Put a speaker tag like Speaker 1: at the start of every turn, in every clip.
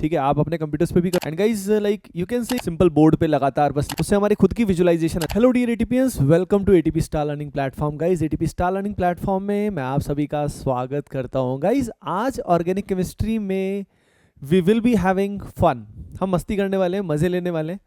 Speaker 1: ठीक है, आप अपने कंप्यूटर्स पे भी कर। And guys like you can say simple board पे लगातार बस उससे हमारी खुद की विजुअलाइजेशन। Hello dear ATPians, welcome to ATP star learning platform. Guys ATP star learning platform में मैं आप सभी का स्वागत करता हूं। गाइस आज ऑर्गेनिक केमिस्ट्री में we will be having fun. हम मस्ती करने वाले हैं, मजे लेने वाले हैं,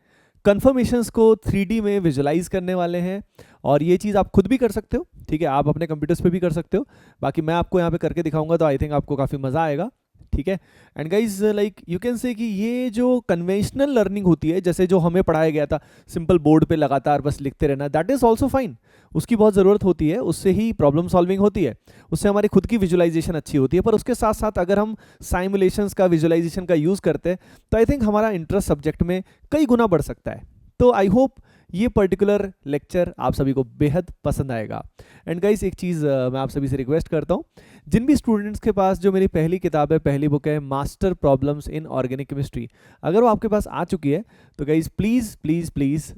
Speaker 1: कन्फर्मेशंस को 3D में विजुलाइज करने वाले हैं। और ये चीज़ आप खुद भी कर सकते हो, ठीक है, आप अपने कंप्यूटर्स पे भी कर सकते हो। बाकी मैं आपको यहाँ पे करके दिखाऊंगा, तो आई थिंक आपको काफ़ी मज़ा आएगा, ठीक है। And guys like you can से कि ये जो कन्वेंशनल लर्निंग होती है, जैसे जो हमें पढ़ाया गया था सिंपल बोर्ड पे लगातार बस लिखते रहना, दैट इज़ ऑल्सो फाइन। उसकी बहुत ज़रूरत होती है, उससे ही प्रॉब्लम सॉल्विंग होती है, उससे हमारी खुद की विजुअलाइजेशन अच्छी होती है। पर उसके साथ साथ अगर हम साइमुलेशंस का, विजुअलाइजेशन का यूज़ करते हैं तो आई थिंक हमारा इंटरेस्ट सब्जेक्ट में कई गुना बढ़ सकता है। तो आई होप ये पर्टिकुलर लेक्चर आप सभी को बेहद पसंद आएगा। एंड गाइस एक चीज़ मैं आप सभी से रिक्वेस्ट करता हूँ, जिन भी स्टूडेंट्स के पास जो मेरी पहली किताब है, पहली बुक है, master problems in organic chemistry, अगर वो आपके पास आ चुकी है तो गाइस प्लीज़ प्लीज़ प्लीज़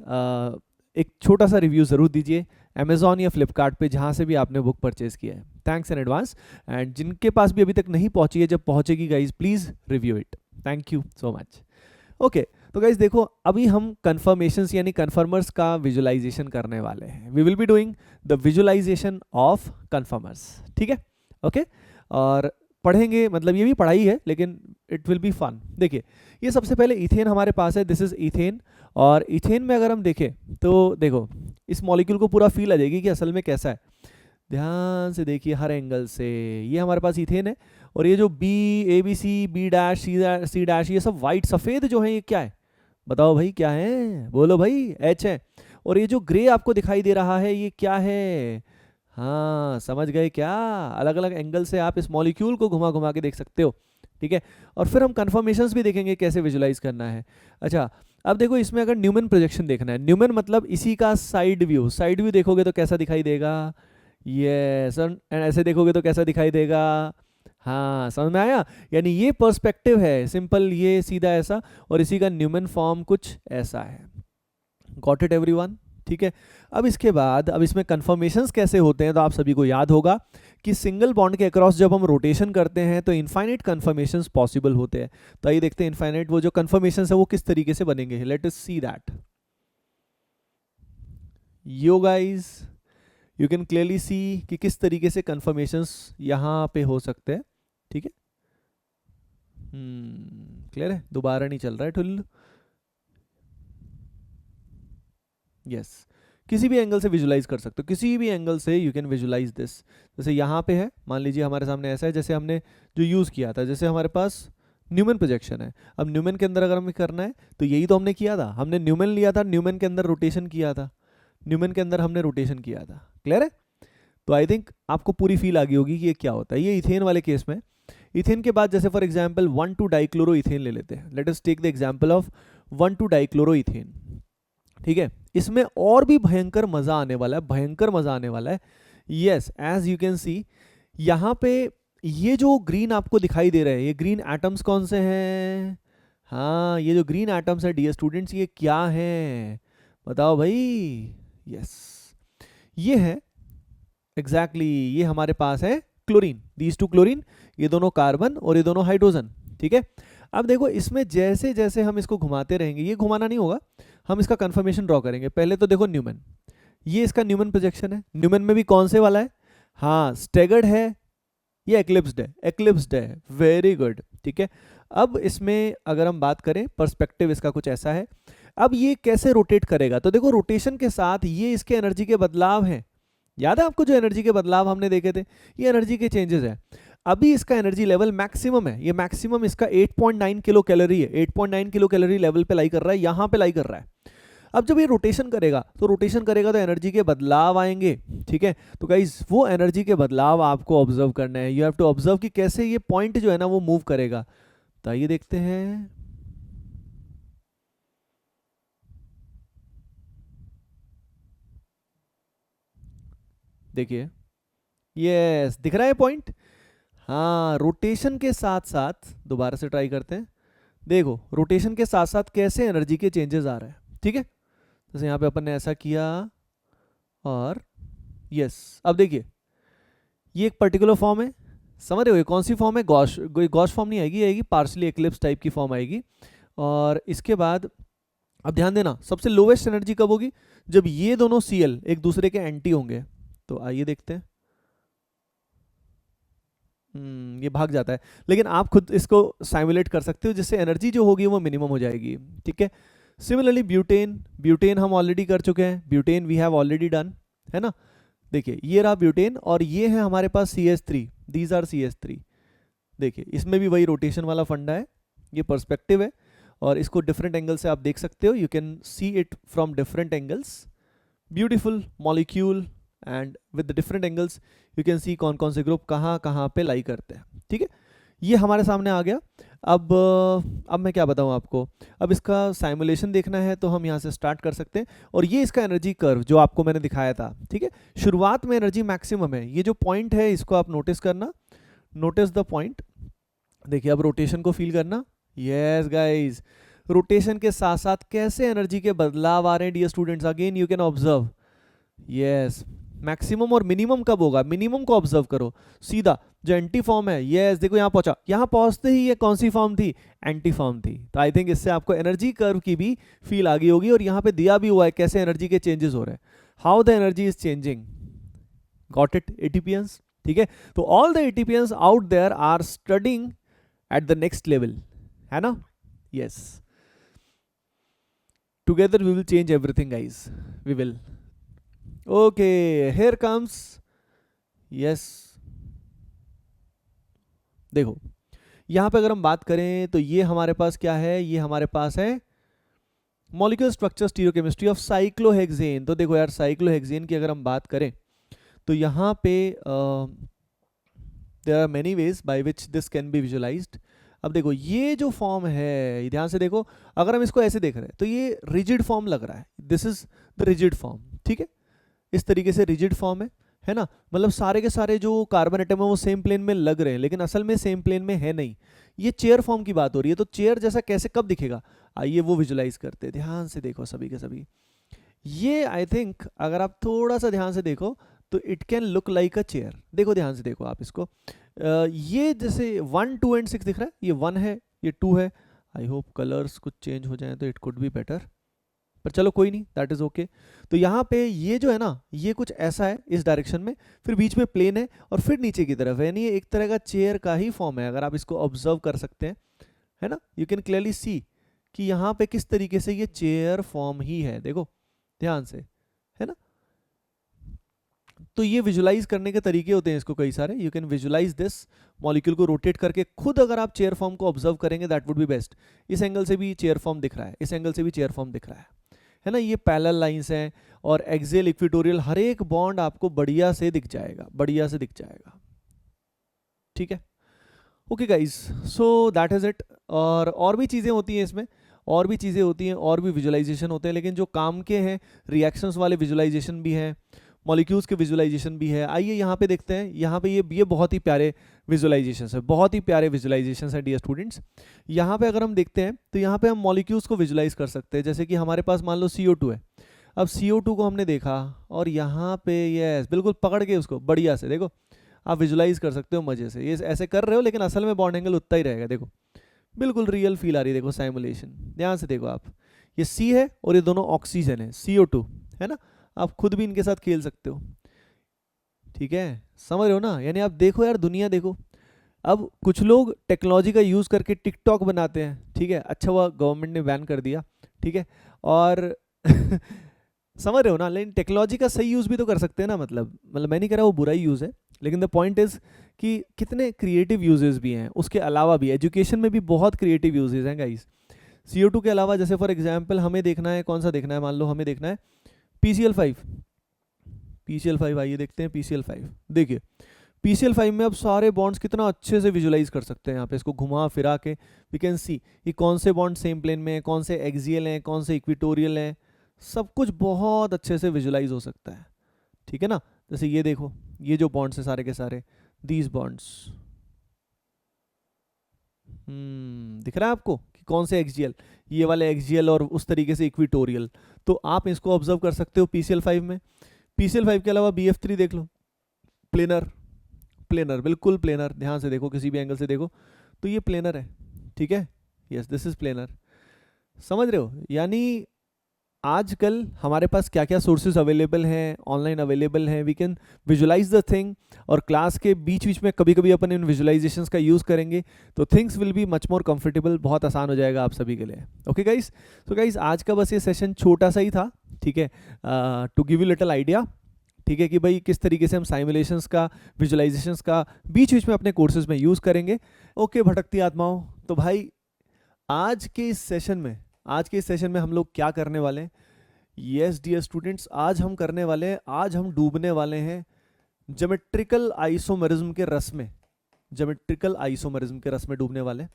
Speaker 1: एक छोटा सा रिव्यू ज़रूर दीजिए अमेज़ॉन या फ्लिपकार्ट पे, जहाँ से भी आपने बुक परचेज़ किया है। Thanks in advance. एंड जिनके पास भी अभी तक नहीं पहुँची है, जब पहुँचेगी guys please review it. Thank you so much. Okay, तो गाइज देखो, अभी हम कन्फर्मेशंस यानी कन्फर्मर्स का विजुअलाइजेशन करने वाले हैं। We will be doing the visualisation of conformers, ठीक है, ओके। और पढ़ेंगे, मतलब ये भी पढ़ाई है लेकिन इट विल बी फन। देखिए, ये सबसे पहले इथेन हमारे पास है, दिस इज इथेन। और इथेन में अगर हम देखें तो देखो, इस मॉलिक्यूल को पूरा फील आ जाएगी कि असल में कैसा है। ध्यान से देखिए हर एंगल से, ये हमारे पास इथेन है। और ये जो B, A B C, B dash, C dash, ये सब वाइट सफ़ेद जो है, ये क्या है बताओ भाई, क्या है, बोलो भाई, एच है। और ये जो ग्रे आपको दिखाई दे रहा है, ये क्या है? हाँ, समझ गए क्या? अलग अलग एंगल से आप इस मॉलिक्यूल को घुमा घुमा के देख सकते हो, ठीक है। और फिर हम कन्फर्मेशंस भी देखेंगे कैसे विजुलाइज करना है। अच्छा, अब देखो इसमें अगर न्यूमन प्रोजेक्शन देखना है, न्यूमन मतलब इसी का साइड व्यू। साइड व्यू देखोगे तो कैसा दिखाई देगा? यस, एंड ऐसे देखोगे तो कैसा दिखाई देगा? हाँ, समझ में आया? यानी ये पर्सपेक्टिव है, सिंपल, ये सीधा ऐसा, और इसी का न्यूमन फॉर्म कुछ ऐसा है। Got it everyone? ठीक है। अब इसके बाद, अब इसमें कन्फर्मेशंस कैसे होते हैं, तो आप सभी को याद होगा कि सिंगल बॉन्ड के अक्रॉस जब हम रोटेशन करते हैं तो इनफाइनाइट कन्फर्मेशंस पॉसिबल होते हैं। तो आइए देखते हैं इनफाइनाइट वो जो कन्फर्मेशंस है वो किस तरीके से बनेंगे। Let us see that. Yo guys, you can clearly see कि किस तरीके से कन्फर्मेशंस यहाँ पे हो सकते हैं, ठीक है। क्लियर है? दोबारा नहीं चल रहा है ठुल्लू। यस, किसी भी एंगल से विजुलाइज कर सकते हो, किसी भी एंगल से यू कैन विजुलाइज दिस। जैसे यहाँ पे है, मान लीजिए हमारे सामने ऐसा है, जैसे हमने जो यूज़ किया था, जैसे हमारे पास न्यूमन प्रोजेक्शन है। अब न्यूमन के अंदर अगर हमें करना है तो यही तो हमने किया था, हमने न्यूमन लिया था, न्यूमन के अंदर रोटेशन किया था, न्यूमन के अंदर हमने रोटेशन किया था। क्लियर है? तो आई थिंक आपको पूरी फील आ गई होगी कि ये क्या होता है। ये इथेन वाले केस में, इथेन के बाद जैसे फॉर एग्जांपल 1,2 डाइक्लोरो इथेन ले लेते हैं। Let us take the example of 1,2 dichloro ethane, ठीक है। इसमें और भी भयंकर मजा आने वाला है, भयंकर मजा आने वाला है। Yes, as you can see यहाँ पे ये जो ग्रीन आपको दिखाई दे रहे हैं, ये ग्रीन एटम्स कौन से हैं? हाँ, ये जो ग्रीन एटम्स है डियर स्टूडेंट्स, ये क्या है बताओ भाई? यस, ये है एग्जैक्टली ये हमारे पास है क्लोरीन, दीज टू क्लोरीन, ये दोनों कार्बन और ये दोनों हाइड्रोजन, ठीक है। अब देखो इसमें जैसे जैसे हम इसको घुमाते रहेंगे, ये घुमाना नहीं होगा, हम इसका कंफर्मेशन ड्रॉ करेंगे। पहले तो देखो न्यूमन, ये इसका न्यूमन प्रोजेक्शन है। न्यूमन में भी कौन से वाला है? हाँ, स्टेगर्ड है, ये एक्लिप्स्ड है, एक्लिप्स्ड है, वेरी गुड, ठीक है। अब इसमें अगर हम बात करें, पर्सपेक्टिव इसका कुछ ऐसा है। अब ये कैसे रोटेट करेगा, तो देखो रोटेशन के साथ ये इसके एनर्जी के बदलाव हैं। याद है आपको जो एनर्जी के बदलाव हमने देखे थे, ये एनर्जी के चेंजेस है। अभी इसका एनर्जी लेवल मैक्सिमम है, ये मैक्सिमम इसका 8.9 किलो कैलोरी है, 8.9 किलो कैलोरी लेवल पे लाई कर रहा है, यहाँ पे लाई कर रहा है। अब जब ये रोटेशन करेगा तो एनर्जी के बदलाव आएंगे, ठीक है। तो गाइस वो एनर्जी के बदलाव आपको ऑब्जर्व करना है, यू हैव टू ऑब्जर्व कि कैसे ये पॉइंट जो है ना वो मूव करेगा। तो आइए देखते हैं। देखिए, यस, दिख रहा है पॉइंट? हाँ, रोटेशन के साथ साथ, दोबारा से ट्राई करते हैं। देखो रोटेशन के साथ साथ कैसे एनर्जी के चेंजेस आ रहे हैं, ठीक है। जैसे यहाँ पे अपन ने ऐसा किया, और यस, अब देखिए ये एक पर्टिकुलर फॉर्म है, समझ रहे हो ये कौन सी फॉर्म है, गॉश, गॉश फॉर्म नहीं आएगी, आएगी पार्शली एक्लिप्स टाइप की फॉर्म आएगी। और इसके बाद अब ध्यान देना, सबसे लोवेस्ट एनर्जी कब होगी, जब ये दोनों Cl एक दूसरे के एंटी होंगे। तो आइए देखते हैं, ये भाग जाता है, लेकिन आप खुद इसको साइमुलेट कर सकते हो जिससे एनर्जी जो होगी वो मिनिमम हो जाएगी, ठीक है। सिमिलरली ब्यूटेन, ब्यूटेन हम ऑलरेडी कर चुके हैं, butane we have already done, है ना। देखिए ये रहा ब्यूटेन और ये है हमारे पास CH3, दीज आर CH3। देखिए इसमें भी वही रोटेशन वाला फंडा है, ये पर्सपेक्टिव है और इसको डिफरेंट एंगल से आप देख सकते हो, you can see it from different angles, beautiful molecule and with different angles you can सी कौन कौन से ग्रुप कहाँ कहाँ पे लाई करते हैं, ठीक है। ये हमारे सामने आ गया। अब मैं क्या बताऊँ आपको, अब इसका साइमुलेशन देखना है तो हम यहाँ से स्टार्ट कर सकते हैं और ये इसका एनर्जी कर्व जो आपको मैंने दिखाया था, ठीक है। शुरुआत में एनर्जी मैक्सिमम है, ये जो पॉइंट है इसको आप नोटिस करना, नोटिस द पॉइंट। देखिए अब रोटेशन को फील करना, यस गाइज, रोटेशन के साथ साथ कैसे एनर्जी के बदलाव आ रहे हैं dear students, again you can observe, yes. Maximum और मिनिमम कब होगा, मिनिमम को ऑब्जर्व करो, सीधा जो एंटी फॉर्म है, यस देखो यहाँ पहुंचा, यहाँ पहुंचते ही ये कौन सी फॉर्म थी, एंटी फॉर्म थी। तो आई थिंक इससे आपको एनर्जी कर्व की भी फील आ गई होगी और यहाँ पे दिया भी हुआ है कैसे एनर्जी के चेंजेस हो रहे हैं, how the energy is changing, got it ATPians, ठीक है। तो all the ATPians out there are studying at the next level, है ना, yes. Together we will change everything guys, we will, okay here comes, yes. देखो यहां पे अगर हम बात करें तो ये हमारे पास क्या है, ये हमारे पास है molecular structure stereochemistry of cyclohexane. तो देखो यार साइक्लोहेक्सेन की अगर हम बात करें तो यहाँ पे there are many ways by which this can be visualised. अब देखो ये जो फॉर्म है, ध्यान से देखो, अगर हम इसको ऐसे देख रहे हैं तो ये रिजिड फॉर्म लग रहा है, this is the rigid form, ठीक है। इस तरीके से रिजिड फॉर्म है ना, मतलब सारे के सारे जो कार्बन एटम है वो सेम प्लेन में लग रहे हैं लेकिन असल में सेम प्लेन में है नहीं। ये चेयर फॉर्म की बात हो रही है, तो चेयर जैसा कैसे कब दिखेगा, आइए वो विजुलाइज करते हैं। ध्यान से देखो सभी के सभी, ये आई थिंक अगर आप थोड़ा सा ध्यान से देखो तो it can look like a chair. देखो ध्यान से देखो आप इसको, ये जैसे 1 2 एंड 6 दिख रहा है, ये 1 है ये 2 है। आई होप कलर्स कुछ चेंज हो जाए तो इट कुड बी बेटर, पर चलो कोई नहीं, दैट इज ओके। तो यहाँ पे ये जो है ना, ये कुछ ऐसा है इस डायरेक्शन में, फिर बीच में प्लेन है और फिर नीचे की तरफ है, यानी ये एक तरह का चेयर का ही फॉर्म है। अगर आप इसको ऑब्जर्व कर सकते हैं, है ना, यू कैन क्लियरली सी कि यहाँ पे किस तरीके से ये चेयर फॉर्म ही है, देखो ध्यान से, है ना। तो ये विजुलाइज करने के तरीके होते हैं इसको कई सारे, you can visualise this, molecule को रोटेट करके खुद अगर आप चेयर फॉर्म को ऑब्जर्व करेंगे दैट वुड बी बेस्ट। इस एंगल से भी चेयर फॉर्म दिख रहा है, इस एंगल से भी चेयर फॉर्म दिख रहा है ना। ये पैरेलल लाइंस हैं और एक्सियल इक्वेटोरियल, हर एक बॉन्ड आपको बढ़िया से दिख जाएगा, बढ़िया से दिख जाएगा, ठीक है। Okay guys, so that is it. और भी चीज़ें होती हैं इसमें, और भी चीज़ें होती हैं, और भी विजुलाइजेशन होते हैं, लेकिन जो काम के हैं रिएक्शंस वाले विजुलाइजेशन भी हैं, मॉलिक्यूल्स के विजुलाइजेशन भी है। आइए यहाँ पे देखते हैं, यहाँ पे ये बहुत ही प्यारे विजुलाइजेशन है, बहुत ही प्यारे विजुलाइजेशन है डियर स्टूडेंट्स। यहाँ पे अगर हम देखते हैं तो यहाँ पे हम मॉलिक्यूल्स को विजुलाइज कर सकते हैं, जैसे कि हमारे पास मान लो CO2 है। अब CO2 को हमने देखा और यहाँ पे ये बिल्कुल पकड़ के उसको बढ़िया से देखो आप विजुलाइज कर सकते हो मजे से, ये ऐसे कर रहे हो लेकिन असल में बॉन्ड एंगल उतना ही रहेगा, देखो बिल्कुल रियल फील आ रही है, देखो साइमुलेशन, ध्यान से देखो आप, ये C है और ये दोनों ऑक्सीजन है, CO2 है ना। आप खुद भी इनके साथ खेल सकते हो, ठीक है, समझ रहे हो ना। यानी आप देखो यार दुनिया देखो, अब कुछ लोग टेक्नोलॉजी का यूज़ करके टिकटॉक बनाते हैं, ठीक है, अच्छा हुआ गवर्नमेंट ने बैन कर दिया, ठीक है, और समझ रहे हो ना, लेकिन टेक्नोलॉजी का सही यूज़ भी तो कर सकते हैं ना, मतलब मैं नहीं कह रहा वो बुरा ही यूज़ है, लेकिन द पॉइंट इज़ कि कितने क्रिएटिव यूजेस भी हैं, उसके अलावा भी एजुकेशन में भी बहुत क्रिएटिव यूजेस हैं गाइस। CO2 के अलावा जैसे फॉर एग्जांपल हमें देखना है, कौन सा देखना है, मान लो हमें देखना है PCl5, आइए देखते हैं PCl5। देखिए PCl5 में अब सारे बॉन्ड्स कितना अच्छे से विजुलाइज कर सकते हैं, यहाँ पे इसको घुमा फिरा के वी कैन सी कि कौन से बॉन्ड सेम प्लेन में हैं, कौन से एक्सियल हैं, कौन से इक्वेटोरियल हैं, सब कुछ बहुत अच्छे से विजुलाइज हो सकता है, ठीक है ना। जैसे ये देखो, ये जो बॉन्ड्स हैं सारे के सारे, दीज बॉन्ड्स, दिख रहा है आपको कि कौन से एक्सियल, ये वाले एक्सियल और उस तरीके से इक्वेटोरियल, तो आप इसको ऑब्जर्व कर सकते हो PCl5 में। PCl5 के अलावा BF3 देख लो, प्लेनर, प्लेनर, बिल्कुल प्लेनर, ध्यान से देखो, किसी भी एंगल से देखो तो ये प्लेनर है, ठीक है, यस दिस इज प्लेनर, समझ रहे हो। यानी आजकल हमारे पास क्या क्या सोर्सेज अवेलेबल हैं, ऑनलाइन अवेलेबल हैं, we can visualise the thing, और क्लास के बीच बीच में कभी कभी अपन इन विजुलाइजेशंस का यूज़ करेंगे तो things will be much more comfortable, बहुत आसान हो जाएगा आप सभी के लिए। ओके गाइस, तो गाइस आज का बस ये सेशन छोटा सा ही था, ठीक है, to give you little idea, ठीक है, कि भाई किस तरीके से हम साइमुलेशंस का, विजुलाइजेशंस का बीच बीच में अपने कोर्सेज में यूज़ करेंगे। ओके भटकती आत्माओं, तो भाई आज के इस सेशन में हम लोग क्या करने वाले हैं, यस डियर स्टूडेंट्स, आज हम करने वाले हैं, आज हम डूबने वाले हैं ज्योमेट्रिकल आइसोमेरिज्म के रस में, ज्योमेट्रिकल आइसोमेरिज्म के रस में डूबने वाले हैं।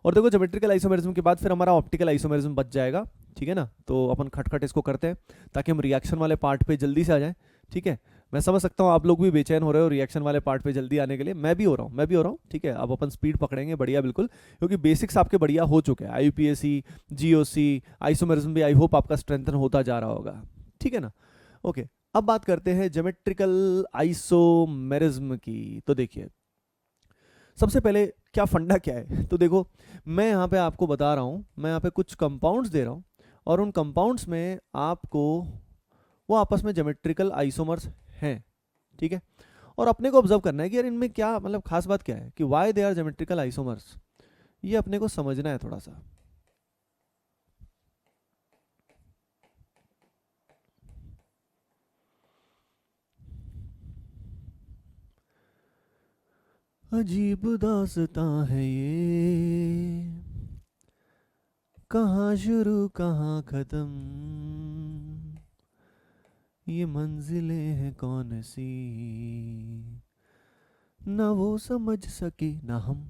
Speaker 1: और देखो ज्योमेट्रिकल आइसोमेरिज्म के बाद फिर हमारा ऑप्टिकल आइसोमेरिज्म बच जाएगा, ठीक है ना, तो अपन खटखट इसको करते हैं ताकि हम रिएक्शन वाले पार्ट पे जल्दी से आ जाएं, ठीक है। मैं समझ सकता हूँ आप लोग भी बेचैन हो रहे हो रिएक्शन वाले पार्ट पे जल्दी आने के लिए, मैं भी हो रहा हूँ, ठीक है। अब अपन स्पीड पकड़ेंगे बढ़िया बिल्कुल, क्योंकि बेसिक्स आपके बढ़िया हो चुके हैं, IUPAC, GOC, आइसोमेरिज्म भी आई होप आपका स्ट्रेंथन होता जा रहा होगा, ठीक है ना। ओके, अब बात करते हैं ज्योमेट्रिकल आइसोमेरिज्म की। तो देखिए सबसे पहले क्या फंडा क्या है, तो देखो मैं यहाँ पे आपको बता रहा हूँ, मैं यहाँ पे कुछ कंपाउंड्स दे रहा हूँ और उन कंपाउंड्स में आपको वो आपस में ज्योमेट्रिकल आइसोमर्स हैं, ठीक है। और अपने को ऑब्जर्व करना है कि यार इनमें क्या मतलब खास बात क्या है, कि why they are geometrical isomers, ये अपने को समझना है थोड़ा सा। अजीब दास्तां है ये, कहाँ शुरू कहाँ खत्म, ये मंजिलें हैं कौन सी, ना वो समझ सके ना हम।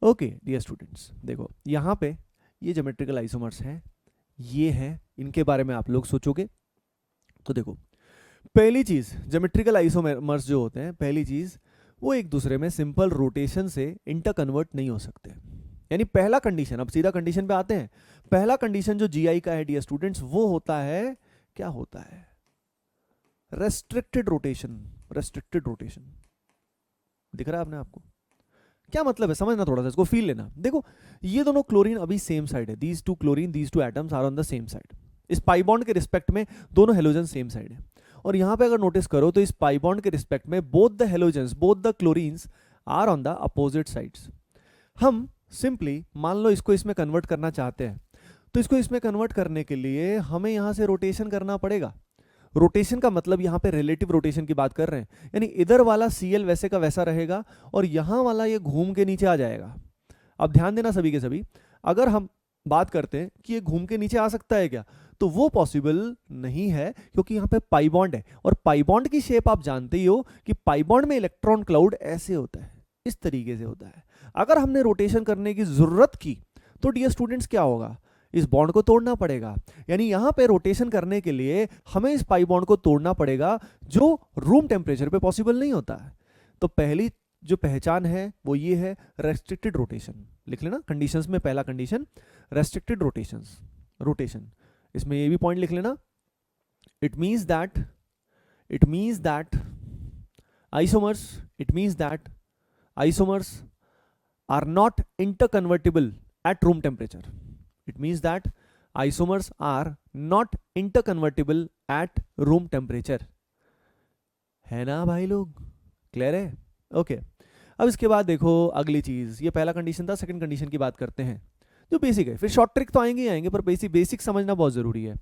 Speaker 1: ओके डियर स्टूडेंट्स, देखो यहाँ पे ये ज्योमेट्रिकल आइसोमर्स हैं, ये हैं, इनके बारे में आप लोग सोचोगे तो देखो पहली चीज, ज्योमेट्रिकल आइसोमर्स जो होते हैं, पहली चीज वो एक दूसरे में सिंपल रोटेशन से इंटर कन्वर्ट नहीं हो सकते। यानी पहला कंडीशन, अब सीधा कंडीशन पे आते हैं, पहला कंडीशन जो GI का है डियर स्टूडेंट्स, वो होता है, क्या होता है, रेस्ट्रिक्टेड रोटेशन। रेस्ट्रिक्टेड रोटेशन दिख रहा है आपने आपको, क्या मतलब है समझना, थोड़ा सा इसको फील लेना। देखो ये दोनों क्लोरीन अभी सेम साइड है, these two chlorine, these two atoms are on the same side, इस पाई बॉन्ड के रिस्पेक्ट में दोनों हेलोजन सेम साइड है। और यहां पे अगर नोटिस करो तो इस पाई बॉन्ड के रिस्पेक्ट में both the halogens, both the chlorines are on the opposite sides. हम सिंपली मान लो इसको इसमें कन्वर्ट करना चाहते हैं, तो इसको इसमें कन्वर्ट करने के लिए हमें यहां से रोटेशन करना पड़ेगा। रोटेशन का मतलब यहाँ पे रिलेटिव रोटेशन की बात कर रहे हैं, यानी इधर वाला Cl वैसे का वैसा रहेगा और यहाँ वाला ये घूम के नीचे आ जाएगा। अब ध्यान देना सभी के सभी, अगर हम बात करते हैं कि ये घूम के नीचे आ सकता है क्या, तो वो पॉसिबल नहीं है, क्योंकि यहाँ पे पाई बॉन्ड है, और पाई बॉन्ड की शेप आप जानते ही हो कि पाई बॉन्ड में इलेक्ट्रॉन क्लाउड ऐसे होता है, इस तरीके से होता है। अगर हमने रोटेशन करने की जरूरत की तो डियर स्टूडेंट्स क्या होगा, इस बॉन्ड को तोड़ना पड़ेगा। यानी यहां पे रोटेशन करने के लिए हमें इस पाई बॉन्ड को तोड़ना पड़ेगा, जो रूम टेम्परेचर पे पॉसिबल नहीं होता है। तो पहली जो पहचान है वो ये है, रेस्ट्रिक्टेड रोटेशन। लिख लेना कंडीशंस में, पहला कंडीशन रेस्ट्रिक्टेड रोटेशंस, रोटेशन। इसमें ये भी पॉइंट लिख लेना, it means that isomers are not interconvertible at room temperature. It means that isomers are not interconvertible at room temperature। है ना भाई लोग, क्लियर है? ओके अब इसके बाद देखो अगली चीज, ये पहला कंडीशन था, सेकंड कंडीशन की बात करते हैं जो बेसिक है, फिर शॉर्ट ट्रिक तो आएंगे ही आएंगे, पर बेसिक समझना बहुत जरूरी है।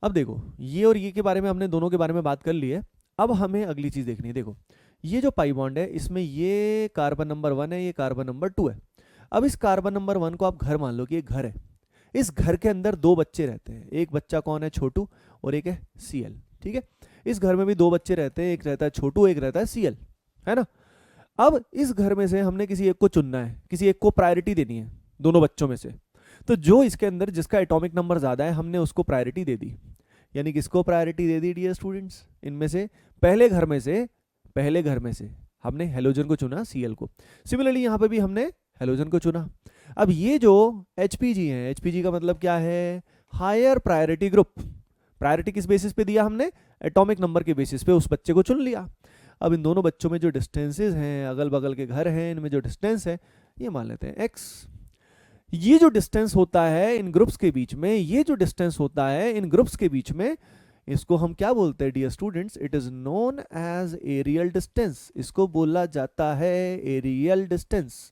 Speaker 1: अब देखो ये और ये के बारे में हमने दोनों के बारे में बात कर ली है, अब हमें अगली चीज देखनी है। देखो ये जो पाई बॉन्ड है, इसमें ये कार्बन नंबर 1 है, ये कार्बन नंबर 2 है। अब इस कार्बन नंबर 1 को आप घर मान लो कि एक घर है, इस घर के अंदर दो बच्चे रहते हैं, एक बच्चा कौन है, छोटू, और एक है Cl, ठीक है। इस घर में भी दो बच्चे रहते हैं, एक रहता है छोटू, एक रहता है Cl, है ना। अब इस घर में से हमने किसी एक को चुनना है, किसी एक को प्रायोरिटी देनी है दोनों बच्चों में से, तो जो इसके अंदर जिसका एटॉमिक नंबर ज्यादा है हमने उसको प्रायोरिटी दे दी। यानी किसको प्रायोरिटी दे दी डियर स्टूडेंट्स, इनमें से पहले घर में से हमने हेलोजन को चुना, Cl को। सिमिलरली यहाँ पे भी हमने हेलोजन को चुना। अब ये जो HPG है, HPG का मतलब क्या है, हायर प्रायोरिटी ग्रुप। प्रायोरिटी किस बेसिस पे दिया हमने, एटॉमिक नंबर के बेसिस पे उस बच्चे को चुन लिया। अब इन दोनों बच्चों में जो डिस्टेंसेज हैं, अगल बगल के घर हैं, इनमें जो डिस्टेंस है ये मान लेते हैं x। ये जो डिस्टेंस होता है इन ग्रुप्स के बीच में, ये जो डिस्टेंस होता है इन ग्रुप्स के बीच में, इसको हम क्या बोलते हैं dear students? It is known as aerial distance. इसको बोला जाता है एरियल डिस्टेंस।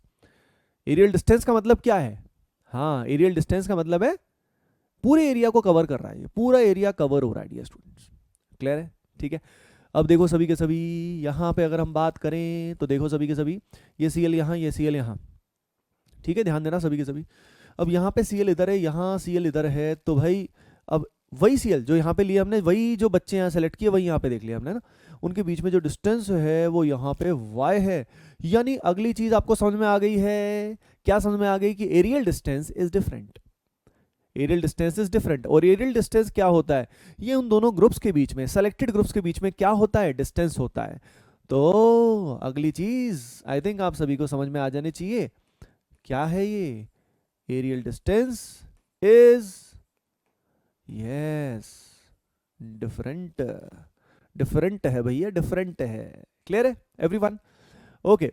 Speaker 1: एरियल डिस्टेंस का मतलब क्या है? हाँ, एरियल डिस्टेंस का मतलब है पूरे एरिया को कवर कर रहा है, ये पूरा एरिया कवर हो रहा है डियर स्टूडेंट्स। क्लियर है? ठीक है। अब देखो सभी के सभी यहाँ पे अगर हम बात करें तो देखो सभी के सभी, ये सी एल यहाँ, ये सी एल यहाँ, ठीक है, ध्यान देना सभी के सभी। अब यहाँ पे सी एल इधर है, यहाँ सी एल इधर है, तो भाई अब वही सी एल जो यहाँ पे लिया हमने, वही जो बच्चे यहाँ सेलेक्ट किए वही यहाँ पे देख लिया हमने ना, उनके बीच में जो डिस्टेंस है वो यहाँ पे y है। यानी अगली चीज आपको समझ में आ गई है, क्या समझ में आ गई? कि aerial distance is different. Aerial distance is different. और एरियल डिस्टेंस क्या होता है? ये उन दोनों ग्रुप्स के बीच में, सेलेक्टेड ग्रुप्स के बीच में क्या होता है? डिस्टेंस होता है। तो अगली चीज आई थिंक आप सभी को समझ में आ जानी चाहिए, क्या है ये? Aerial distance is yes different. Different है भैया, डिफरेंट है। क्लियर है एवरीवन? ओके,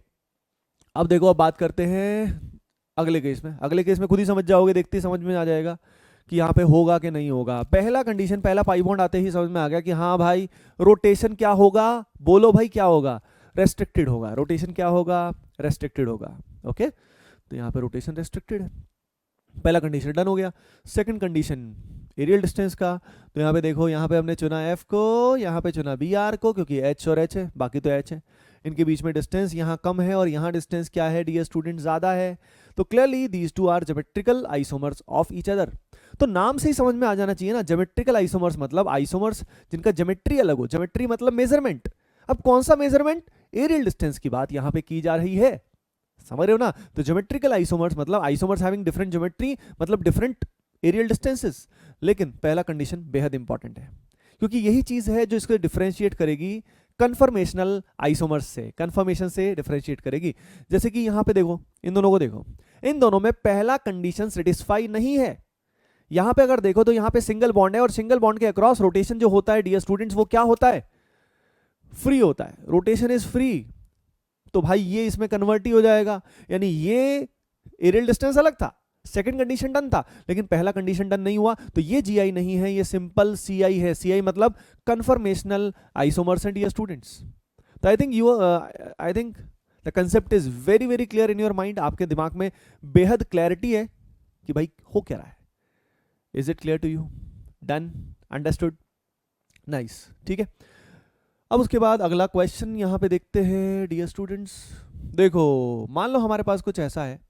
Speaker 1: अब देखो, अब बात करते हैं अगले केस में। अगले केस में खुद ही समझ जाओगे, देखते ही समझ में आ जाएगा कि यहाँ पे होगा कि नहीं होगा। पहला कंडीशन, पहला पाई बॉन्ड आते ही समझ में आ गया कि हाँ भाई रोटेशन क्या होगा? बोलो भाई क्या होगा? रेस्ट्रिक्टेड होगा। रोटेशन क्या होगा? रेस्ट्रिक्टेड होगा। ओके, तो यहाँ पे रोटेशन रेस्ट्रिक्टेड है। पहला कंडीशन डन हो गया। सेकंड कंडीशन एरियल डिस्टेंस का, तो यहाँ पे देखो, यहाँ पे हमने चुना f को, यहाँ पे चुना br को, क्योंकि h और h है, बाकी तो h है। इनके बीच में डिस्टेंस यहाँ कम है और यहाँ डिस्टेंस क्या है डियर स्टूडेंट? ज्यादा है। तो clearly these two are geometrical isomers of each other. तो नाम से ही समझ में आ जाना चाहिए ना, ज्योमेट्रिकल आइसोमर्स मतलब आइसोमर्स जिनका ज्योमेट्री अलग हो। ज्योमेट्री मतलब मेजरमेंट। अब कौन सा मेजरमेंट? एरियल डिस्टेंस की बात यहाँ पे की जा रही है, समझ रहे हो ना? तो ज्योमेट्रिकल आइसोमर्स मतलब आइसोमर्स हैविंग डिफरेंट ज्योमेट्री, मतलब डिफरेंट एरियल डिस्टेंसेस। लेकिन पहला कंडीशन बेहद इंपॉर्टेंट है, क्योंकि यही चीज है जो इसको डिफरेंशिएट करेगी कन्फर्मेशनल आइसोमर्स से, कन्फर्मेशन से डिफरेंशिएट करेगी। जैसे कि यहां पे देखो, इन दोनों को देखो, इन दोनों में पहला कंडीशन सेटिस्फाई नहीं है। यहां पे अगर देखो तो यहां पे सिंगल बॉन्ड है, और सिंगल बॉन्ड के अक्रॉस रोटेशन जो होता है डियर स्टूडेंट्स, वो क्या होता है? फ्री होता है। Rotation is free. तो भाई ये इसमें कन्वर्ट ही हो जाएगा, यानी ये एरियल डिस्टेंस अलग था, सेकंड कंडीशन डन था, लेकिन पहला कंडीशन डन नहीं हुआ, तो ये GI नहीं है, ये सिंपल CI है। CI मतलब conformational isomers and dear students. तो I think the concept is very very clear in your mind. आपके दिमाग में बेहद क्लैरिटी है कि भाई हो क्या रहा है। Is it clear to you? Done? Understood? Nice, ठीक है। अब उसके बाद अगला क्वेश्चन यहां पे देखते हैं डियर स्टूडेंट्स। देखो, मान लो हमारे पास कुछ ऐसा है,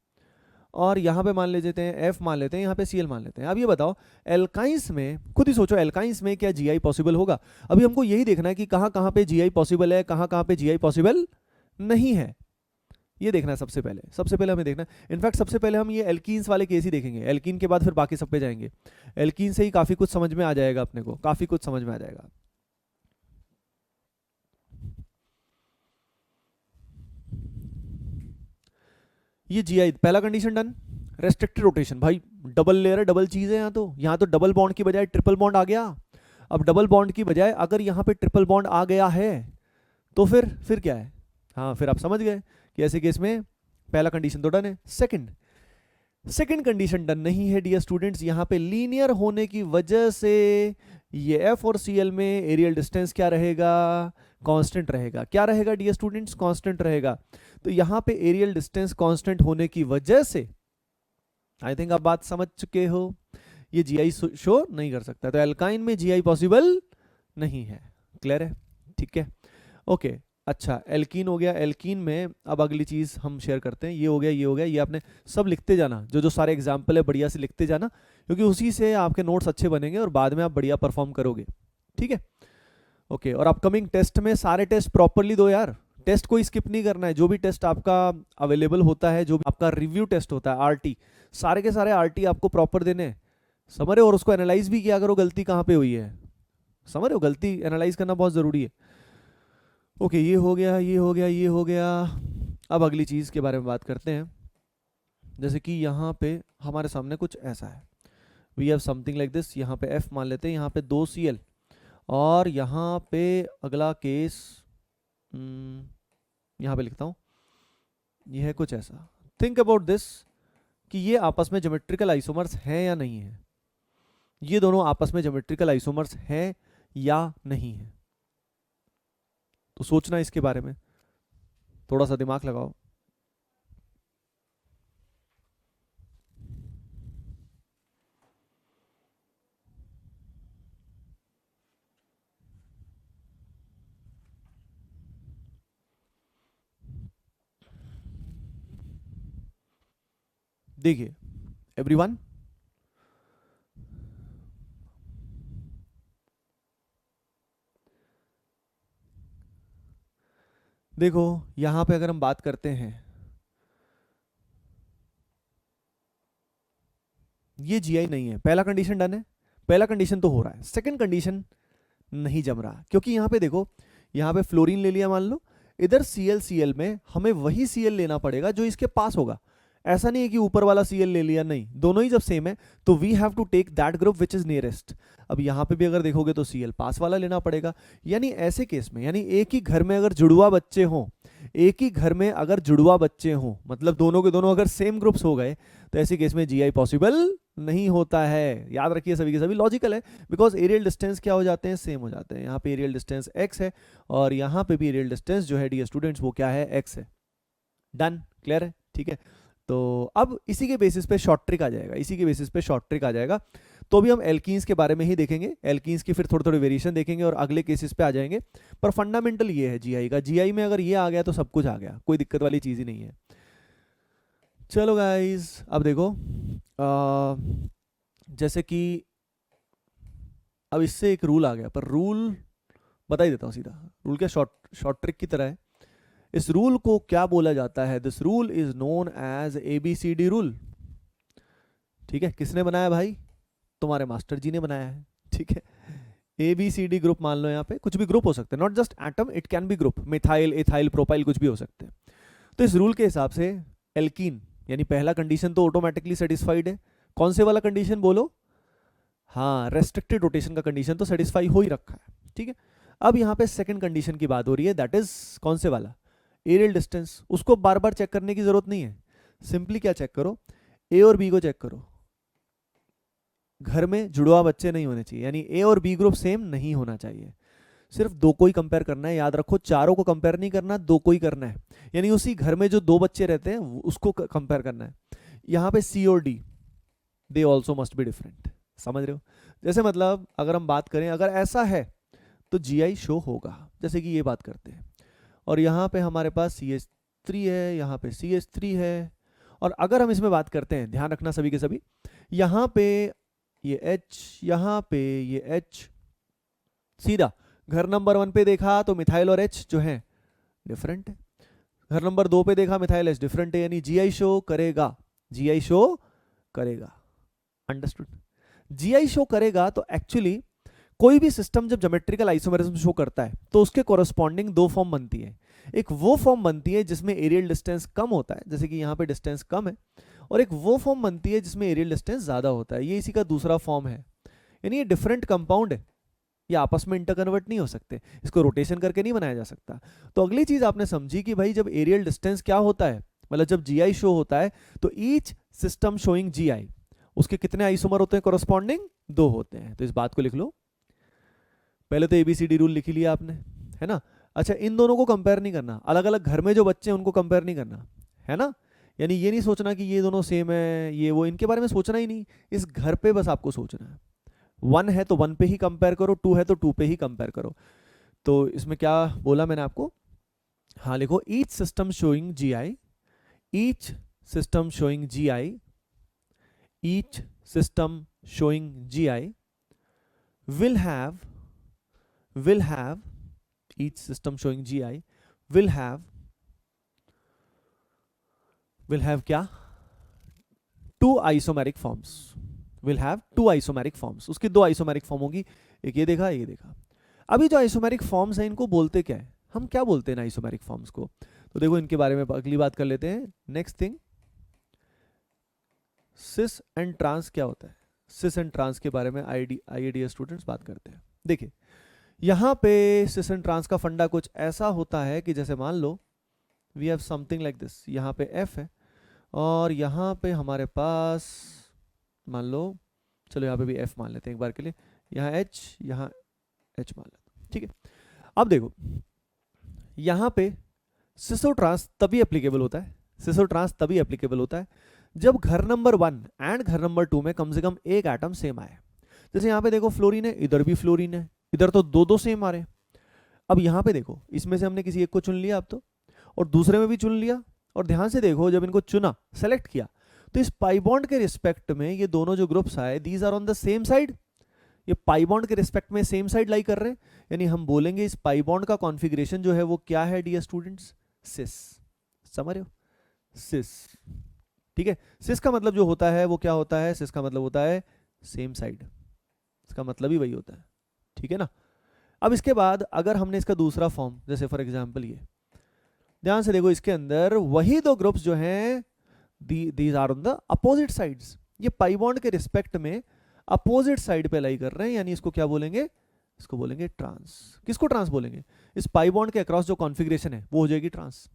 Speaker 1: और यहाँ पे मान लेते हैं F मान लेते हैं, यहाँ पे Cl मान लेते हैं। अब ये बताओ, एल्काइंस में खुद ही सोचो, एल्काइंस में क्या GI पॉसिबल होगा? अभी हमको यही देखना है कि कहाँ कहाँ पे GI पॉसिबल है, कहाँ कहाँ पे GI पॉसिबल नहीं है, ये देखना है सबसे पहले। सबसे पहले हमें देखना है, इनफैक्ट सबसे पहले हम ये एल्कीन्स वाले केस ही देखेंगे, एल्कीन के बाद फिर बाकी सब पे जाएंगे। एल्कीन से ही काफ़ी कुछ समझ में आ जाएगा अपने को, काफ़ी कुछ समझ में आ जाएगा। ये GI पहला कंडीशन डन। रेस्ट्रिक्टेड रोटेशन, भाई डबल लेयर है, डबल चीज है। यहाँ तो डबल बॉन्ड की बजाय ट्रिपल बॉन्ड आ गया। अब डबल बॉन्ड की बजाय अगर यहाँ पे ट्रिपल बॉन्ड आ गया है तो फिर क्या है? हाँ, फिर आप समझ गए कि ऐसे केस में पहला कंडीशन तो डन है। सेकंड कंडीशन डन नहीं है डियर स्टूडेंट्स। यहाँ पे लीनियर होने की वजह से ये F और Cl में एरियल डिस्टेंस क्या रहेगा? कांस्टेंट रहेगा। क्या रहेगा डियर स्टूडेंट्स? कांस्टेंट रहेगा। तो यहाँ पे एरियल डिस्टेंस कांस्टेंट होने की वजह से आई थिंक आप बात समझ चुके हो, ये GI शो नहीं कर सकता। तो एल्काइन में GI पॉसिबल नहीं है। क्लियर है? ठीक है, ओके। अच्छा, एल्कीन हो गया। एल्कीन में अब अगली चीज हम शेयर करते हैं। ये हो गया, ये हो गया, ये आपने सब लिखते जाना, जो सारे एग्जाम्पल है बढ़िया से लिखते जाना, क्योंकि उसी से आपके नोट्स अच्छे बनेंगे और बाद में आप बढ़िया परफॉर्म करोगे। ठीक है, ओके। और अपकमिंग टेस्ट में सारे टेस्ट प्रॉपरली दो यार, टेस्ट कोई स्किप नहीं करना है। जो भी टेस्ट आपका अवेलेबल होता है, जो भी आपका रिव्यू टेस्ट होता है RT, सारे के सारे RT आपको प्रॉपर देने, समझ रहे हो? और उसको एनालाइज भी किया करो, गलती कहाँ पे हुई है, समझ रहे हो? गलती एनालाइज करना बहुत जरूरी है। ओके, ये हो गया, ये हो गया, ये हो गया। अब अगली चीज के बारे में बात करते हैं। जैसे कि यहाँ पे हमारे सामने कुछ ऐसा है, we have something like this. यहाँ पे F मान लेते हैं, यहाँ पे 2 Cl, और यहाँ पे अगला केस यहाँ पे लिखता हूँ, ये है कुछ ऐसा। थिंक अबाउट दिस कि ये आपस में ज्योमेट्रिकल आइसोमर्स हैं या नहीं है, ये दोनों आपस में ज्योमेट्रिकल आइसोमर्स हैं या नहीं है। तो सोचना इसके बारे में, थोड़ा सा दिमाग लगाओ। देखिए एवरीवन, देखो यहां पे अगर हम बात करते हैं, ये जीआई नहीं है, पहला कंडीशन डन है, पहला कंडीशन तो हो रहा है, सेकंड कंडीशन नहीं जम रहा, क्योंकि यहां पे देखो, यहां पे फ्लोरीन ले लिया मान लो, इधर सीएल में हमें वही सीएल लेना पड़ेगा जो इसके पास होगा। ऐसा नहीं है कि ऊपर वाला सीएल ले लिया, नहीं, दोनों ही जब सेम है तो we have to take that group which is nearest. अब यहां पे भी अगर देखोगे तो सीएल पास वाला लेना पड़ेगा। यानी ऐसे केस में, यानी एक ही घर में अगर जुड़वा बच्चे हों, एक ही घर में अगर जुड़वा बच्चे हों, मतलब दोनों के दोनों अगर सेम ग्रुप्स हो गए, तो ऐसे केस में जीआई पॉसिबल नहीं होता है। याद रखिए सभी के सभी, लॉजिकल है, बिकॉज एरियल डिस्टेंस क्या हो जाते हैं, सेम हो जाते हैं। यहाँ पे एरियल डिस्टेंस x है और यहाँ पे भी एरियल डिस्टेंस जो है डियर स्टूडेंट्स वो क्या है, x है। डन, क्लियर है, ठीक है। तो अब इसी के बेसिस पे शॉर्ट ट्रिक आ जाएगा, इसी के बेसिस पे शॉर्ट ट्रिक आ जाएगा। तो अभी हम एल्कीन्स के बारे में ही देखेंगे, एल्कीन्स की फिर थोड़ी थोड़ी वेरिएशन देखेंगे और अगले केसेस पे आ जाएंगे। पर फंडामेंटल ये है जीआई का, जीआई में अगर ये आ गया तो सब कुछ आ गया, कोई दिक्कत वाली चीज़ ही नहीं है। चलो गाइज, अब देखो जैसे कि अब इससे एक रूल आ गया, पर रूल बता ही देता हूँ सीधा। रूल क्या शॉर्ट ट्रिक की तरह है। इस रूल को क्या बोला जाता है, this rule is known as ABCD rule. ठीक है, किसने बनाया भाई, तुम्हारे मास्टर जी ने बनाया है, ठीक है। ABCD ग्रुप मान लो, यहाँ पे कुछ भी ग्रुप हो सकते हैं, not just atom, it can be group, methyl, ethyl, propyl, कुछ भी हो सकते हैं। तो इस रूल के हिसाब से एल्कीन यानी पहला कंडीशन तो ऑटोमेटिकली सेटिस्फाइड है। कौन से वाला कंडीशन बोलो, हाँ, रेस्ट्रिक्टेड रोटेशन का कंडीशन तो सेटिस्फाई हो ही रखा है, ठीक है। अब यहाँ पे सेकंड कंडीशन की बात हो रही है, दैट इज कौन से वाला, एरियल डिस्टेंस। उसको बार बार चेक करने की जरूरत नहीं है, सिंपली क्या चेक करो, ए और बी को चेक करो। घर में जुड़वा बच्चे नहीं होने चाहिए, यानी ए और बी ग्रुप सेम नहीं होना चाहिए, सिर्फ दो को ही कंपेयर करना है। याद रखो, चारों को कंपेयर नहीं करना, दो को ही करना है, यानी उसी घर में जो दो बच्चे रहते हैं उसको कंपेयर करना है। यहाँ पे सी और D, they also must be different, समझ रहे हो। जैसे मतलब अगर हम बात करें, अगर ऐसा है तो जीआई शो होगा, जैसे कि ये बात करते हैं। और यहाँ पे हमारे पास CH3 है, यहाँ पे CH3 है, और अगर हम इसमें बात करते हैं, ध्यान रखना सभी के सभी, यहाँ पे ये H, यहाँ पे ये H, सीधा घर नंबर 1 पे देखा तो मिथाइल और H जो है डिफरेंट है, घर नंबर 2 पे देखा मिथाइल H डिफरेंट है, यानी जीआई शो करेगा, जीआई शो करेगा, अंडरस्टूड। जीआई शो करेगा तो एक्चुअली कोई भी सिस्टम जब ज्योमेट्रिकल आइसोमेरिज्म शो करता है तो उसके कोरस्पॉन्डिंग दो फॉर्म बनती है। एक वो फॉर्म बनती है जिसमें एरियल डिस्टेंस कम होता है, जैसे कि यहाँ पे डिस्टेंस कम है, और एक वो फॉर्म बनती है जिसमें एरियल डिस्टेंस ज्यादा होता है, ये इसी का दूसरा फॉर्म है। यानी ये डिफरेंट कंपाउंड है, ये आपस में इंटरकन्वर्ट नहीं हो सकते, इसको रोटेशन करके नहीं बनाया जा सकता। तो अगली चीज आपने समझी कि भाई जब एरियल डिस्टेंस क्या होता है, मतलब जब जीआई शो होता है तो ईच सिस्टम शोइंग जीआई, उसके कितने आइसोमर होते हैं कोरस्पॉन्डिंग, दो होते हैं। तो इस बात को लिख लो, पहले तो ABCD रूल लिख ही लिया आपने, है ना। अच्छा, इन दोनों को कंपेयर नहीं करना, अलग अलग घर में जो बच्चे हैं उनको कंपेयर नहीं करना, है ना। यानी ये नहीं सोचना कि ये दोनों सेम है, ये वो, इनके बारे में सोचना ही नहीं, इस घर पे बस आपको सोचना है। 1 है तो 1 पे ही कंपेयर करो, 2 है तो 2 पे ही कंपेयर करो। तो इसमें क्या बोला मैंने आपको, हाँ लिखो, each system showing GI, each system showing GI, each system showing GI will have each system showing GI will have क्या, two isomeric forms, will have two isomeric forms, उसकी दो आइसोमेरिक फॉर्म होगी, एक ये देखा, ये देखा। अभी जो आइसोमेरिक फॉर्म्स हैं इनको बोलते क्या है, हम क्या बोलते हैं आइसोमेरिक फॉर्म्स को, तो देखो इनके बारे में अगली बात कर लेते हैं। Next thing, cis and trans क्या होता है, सिस एंड ट्रांस के बारे में आइए डियर स्टूडेंट्स बात करते हैं। देखिए यहाँ पे सिस एंड ट्रांस का फंडा कुछ ऐसा होता है कि जैसे मान लो we have something like this, यहाँ पे F है और यहाँ पे हमारे पास मान लो, चलो यहाँ पे भी F मान लेते हैं एक बार के लिए, यहाँ H, यहाँ H मान लेते हैं, ठीक है। अब देखो यहाँ पे सिस और ट्रांस तभी एप्लीकेबल होता है, सिस और ट्रांस तभी एप्लीकेबल होता है जब घर नंबर 1 एंड घर नंबर 2 में कम से कम एक एटम सेम आए। जैसे यहाँ पे देखो फ्लोरीन है, इधर भी फ्लोरीन है, इधर तो दो दो सेम आ रहे हैं। अब यहाँ पे देखो इसमें से हमने किसी एक को चुन लिया अब तो, और दूसरे में भी चुन लिया, और ध्यान से देखो जब इनको चुना, सेलेक्ट किया, तो इस पाई बॉन्ड के रिस्पेक्ट में ये दोनों जो ग्रुप्स आए, these are on the same side, ये पाई बॉन्ड के रिस्पेक्ट में सेम साइड लाई कर रहे हैं, यानी हम बोलेंगे इस पाई बॉन्ड का कॉन्फ़िगरेशन जो है वो क्या है डियर स्टूडेंट्स, सिस। समझ रहे हो, सिस, ठीक है। सिस का मतलब जो होता है वो क्या होता है, सिस का मतलब होता है सेम साइड, इसका मतलब ही वही होता है, ठीक है ना। अब इसके बाद अगर हमने इसका दूसरा फॉर्म, जैसे फॉर एग्जांपल ये, ध्यान से देखो इसके अंदर वही दो ग्रुप्स जो हैं these are on the opposite sides, ये पाई बॉन्ड के रिस्पेक्ट में अपोजिट साइड पे लाई कर रहे हैं, यानी इसको क्या बोलेंगे, इसको बोलेंगे ट्रांस। किसको ट्रांस बोलेंगे, इस पाई बॉन्ड के अक्रॉस जो कॉन्फ़िगरेशन है वो हो जाएगी ट्रांस,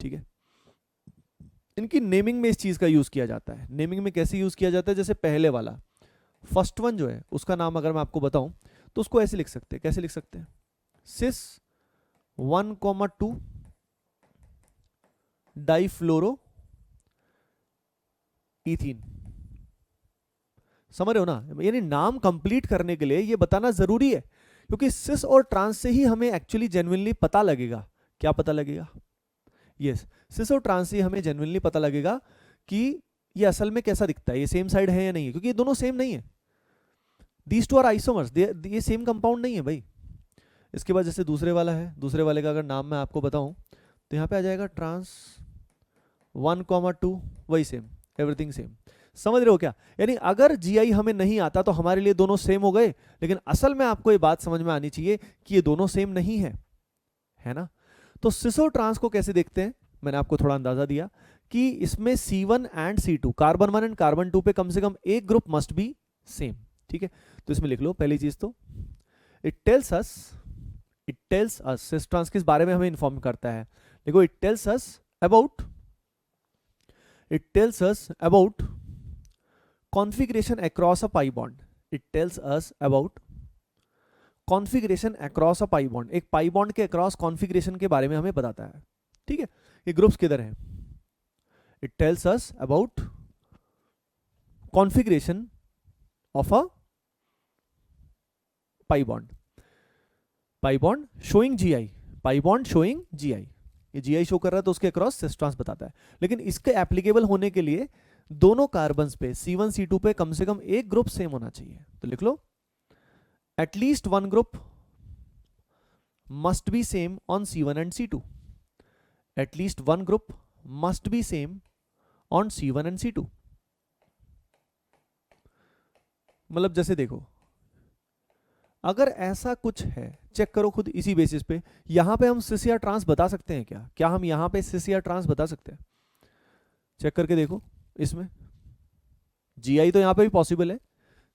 Speaker 1: ठीक है। इनकी नेमिंग में इस चीज का यूज किया जाता है। नेमिंग में कैसे यूज किया जाता है, जैसे पहले वाला फर्स्ट वन जो है उसका नाम अगर मैं आपको बताऊं तो उसको ऐसे लिख सकते हैं, कैसे लिख सकते हैं, सिस 1,2 डाइफ्लोरो इथीन। समझ रहे हो ना, यानी नाम कंप्लीट करने के लिए ये बताना जरूरी है, क्योंकि सिस और ट्रांस से ही हमें एक्चुअली जेन्युइनली पता लगेगा, क्या पता लगेगा, यस, सिस और ट्रांस से हमें जेन्युइनली पता लगेगा कि ये असल में कैसा दिखता है, ये सेम साइड है या नहीं है, क्योंकि ये दोनों सेम नहीं है, दीज टू आर आइसोमर्स, ये सेम कंपाउंड नहीं है भाई। इसके बाद जैसे दूसरे वाला है, दूसरे वाले का अगर नाम मैं आपको बताऊं तो यहाँ पे आ जाएगा ट्रांस 1,2, वही सेम, एवरीथिंग सेम। समझ रहे हो क्या, यानी अगर जीआई हमें नहीं आता तो हमारे लिए दोनों सेम हो गए, लेकिन असल में आपको ये बात समझ में आनी चाहिए कि ये दोनों सेम नहीं है ना। तो सिस और ट्रांस को कैसे देखते हैं, मैंने आपको थोड़ा अंदाजा दिया कि इसमें C1 and C2, carbon 1 and carbon 2 पे कम से कम एक ग्रुप मस्ट बी सेम, ठीक है। तो इसमें लिख लो पहली चीज तो it tells us cis trans किस बारे में हमें इंफॉर्म करता है, देखो it tells us about configuration across a pi bond, it tells us about configuration across a pi bond, एक पाई बॉन्ड के अक्रॉस कॉन्फ़िगरेशन के बारे में हमें बताता है, ठीक है। ये ग्रुप्स किधर हैं, it tells us about configuration of a pi bond showing GI, pi bond showing GI, ये जीआई शो कर रहा है तो उसके अक्रॉस सिस ट्रांस बताता है। लेकिन इसके एप्लीकेबल होने के लिए दोनों कार्बन्स पे C1 C2 पे कम से कम एक ग्रुप सेम होना चाहिए, तो लिख लो at least one group must be same on C1 and C2, at least one group must be same on C1 and C2। मतलब जैसे देखो अगर ऐसा कुछ है, चेक करो खुद इसी बेसिस पे, यहां पे हम सिस या ट्रांस बता सकते हैं क्या, क्या हम यहां पे सिस या ट्रांस बता सकते हैं, चेक करके देखो। इसमें जीआई तो यहां पे भी पॉसिबल है,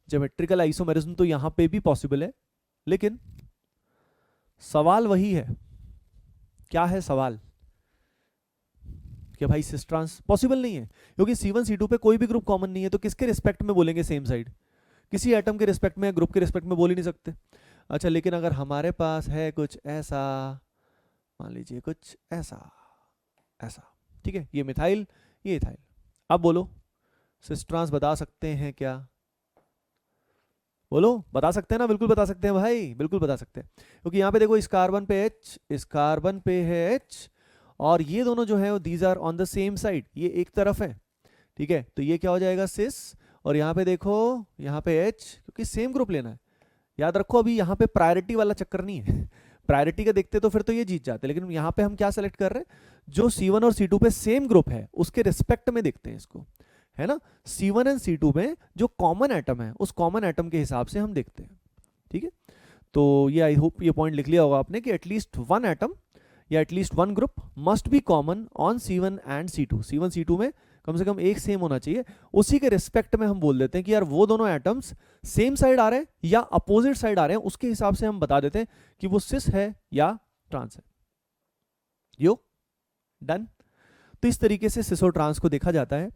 Speaker 1: ज्योमेट्रिकल आइसोमेरिज्म तो यहां पे भी पॉसिबल है, लेकिन सवाल वही है, क्या है सवाल, कि भाई सिस ट्रांस पॉसिबल नहीं है, क्योंकि C1 C2 पे कोई भी ग्रुप कॉमन नहीं है, तो किसके रिस्पेक्ट में बोलेंगे सेम साइड, किसी एटम के रिस्पेक्ट में, ग्रुप के रिस्पेक्ट में बोल ही नहीं सकते। अच्छा, लेकिन अगर हमारे पास है कुछ ऐसा, मान लीजिए कुछ ऐसा, ठीक है, ये मिथाइल, ये इथाइल, अब बोलो सिस ट्रांस बता सकते हैं क्या, बोलो बता सकते हैं ना, बिल्कुल बता सकते हैं भाई, बिल्कुल बता सकते हैं, क्योंकि यहाँ पे देखो इस कार्बन पे H, इस कार्बन पे है H, और ये दोनों जो है these are on the same side, ये एक तरफ है, ठीक है, तो ये क्या हो जाएगा सिस, और यहाँ पे देखो यहाँ पे H, क्योंकि सेम ग्रुप लेना है, याद रखो अभी यहाँ पे प्रायोरिटी वाला चक्कर नहीं है, प्रायोरिटी का देखते तो फिर तो ये जीत जाते, लेकिन यहाँ पे हम क्या सेलेक्ट कर रहे हैं, जो C1 और C2 पे सेम ग्रुप है उसके रिस्पेक्ट में देखते हैं इसको, है ना। C1 एंड C2 में जो कॉमन एटम है उस कॉमन एटम के हिसाब से हम देखते हैं, ठीक है। तो ये आई होप ये पॉइंट लिख लिया होगा आपने कि एटलीस्ट वन एटम या at least one group must B common on C1 and C2, C1 C2 में कम से कम एक सेम होना चाहिए, उसी के रिस्पेक्ट में हम बोल देते हैं कि यार वो दोनों एटम्स सेम साइड आ रहे हैं या अपोजिट साइड आ रहे हैं, उसके हिसाब से हम बता देते हैं कि वो सिस है या ट्रांस है। यो डन। तो इस तरीके से सिस और ट्रांस को देखा जाता है,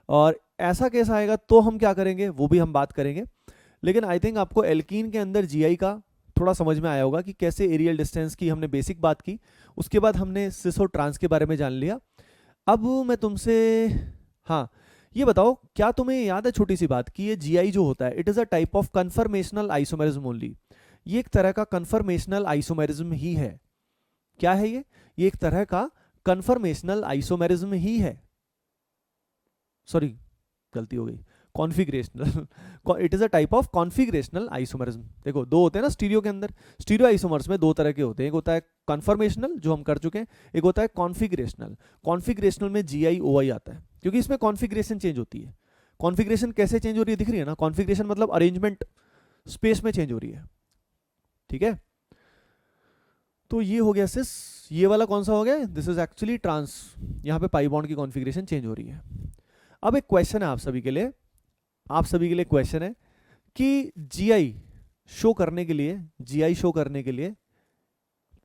Speaker 1: और ऐसा केस आएगा तो हम क्या करेंगे वो भी हम बात करेंगे। लेकिन आई थिंक आपको एल्कीन के अंदर जीआई का थोड़ा समझ में आया होगा कि कैसे एरियल डिस्टेंस की हमने बेसिक बात की, उसके बाद हमने सिस और ट्रांस के बारे में जान लिया। अब मैं तुमसे हाँ ये बताओ, क्या तुम्हें याद है छोटी सी बात कि ये जीआई जो होता है it is a type of conformational isomerism only. ये एक तरह का कन्फर्मेशनल आइसोमेरिज्म ही है। क्या है ये एक तरह का कन्फर्मेशनल आइसोमेरिज्म ही है। सॉरी गलती हो गई, configurational. It is a type of configurational isomerism. देखो दो होते हैं ना स्टीरियो के अंदर, स्टीरियो आइसोमर्स में दो तरह के होते हैं, एक होता है कन्फर्मेशनल जो हम कर चुके हैं, एक होता है कॉन्फिगरेशनल। कॉन्फिगरेशनल में जीआई ओआई आता है क्योंकि इसमें कॉन्फिगरेशन चेंज होती है। कॉन्फिगरेशन कैसे चेंज हो रही है दिख रही है ना, कॉन्फिगरेशन मतलब अरेंजमेंट स्पेस में चेंज हो रही है, ठीक है। तो ये हो गया सिस, ये वाला कौन सा हो गया, दिस इज एक्चुअली ट्रांस, यहाँ पे पाई बॉन्ड की कॉन्फिगरेशन चेंज हो रही है। अब एक क्वेश्चन है आप सभी के लिए, क्वेश्चन है कि जीआई शो करने के लिए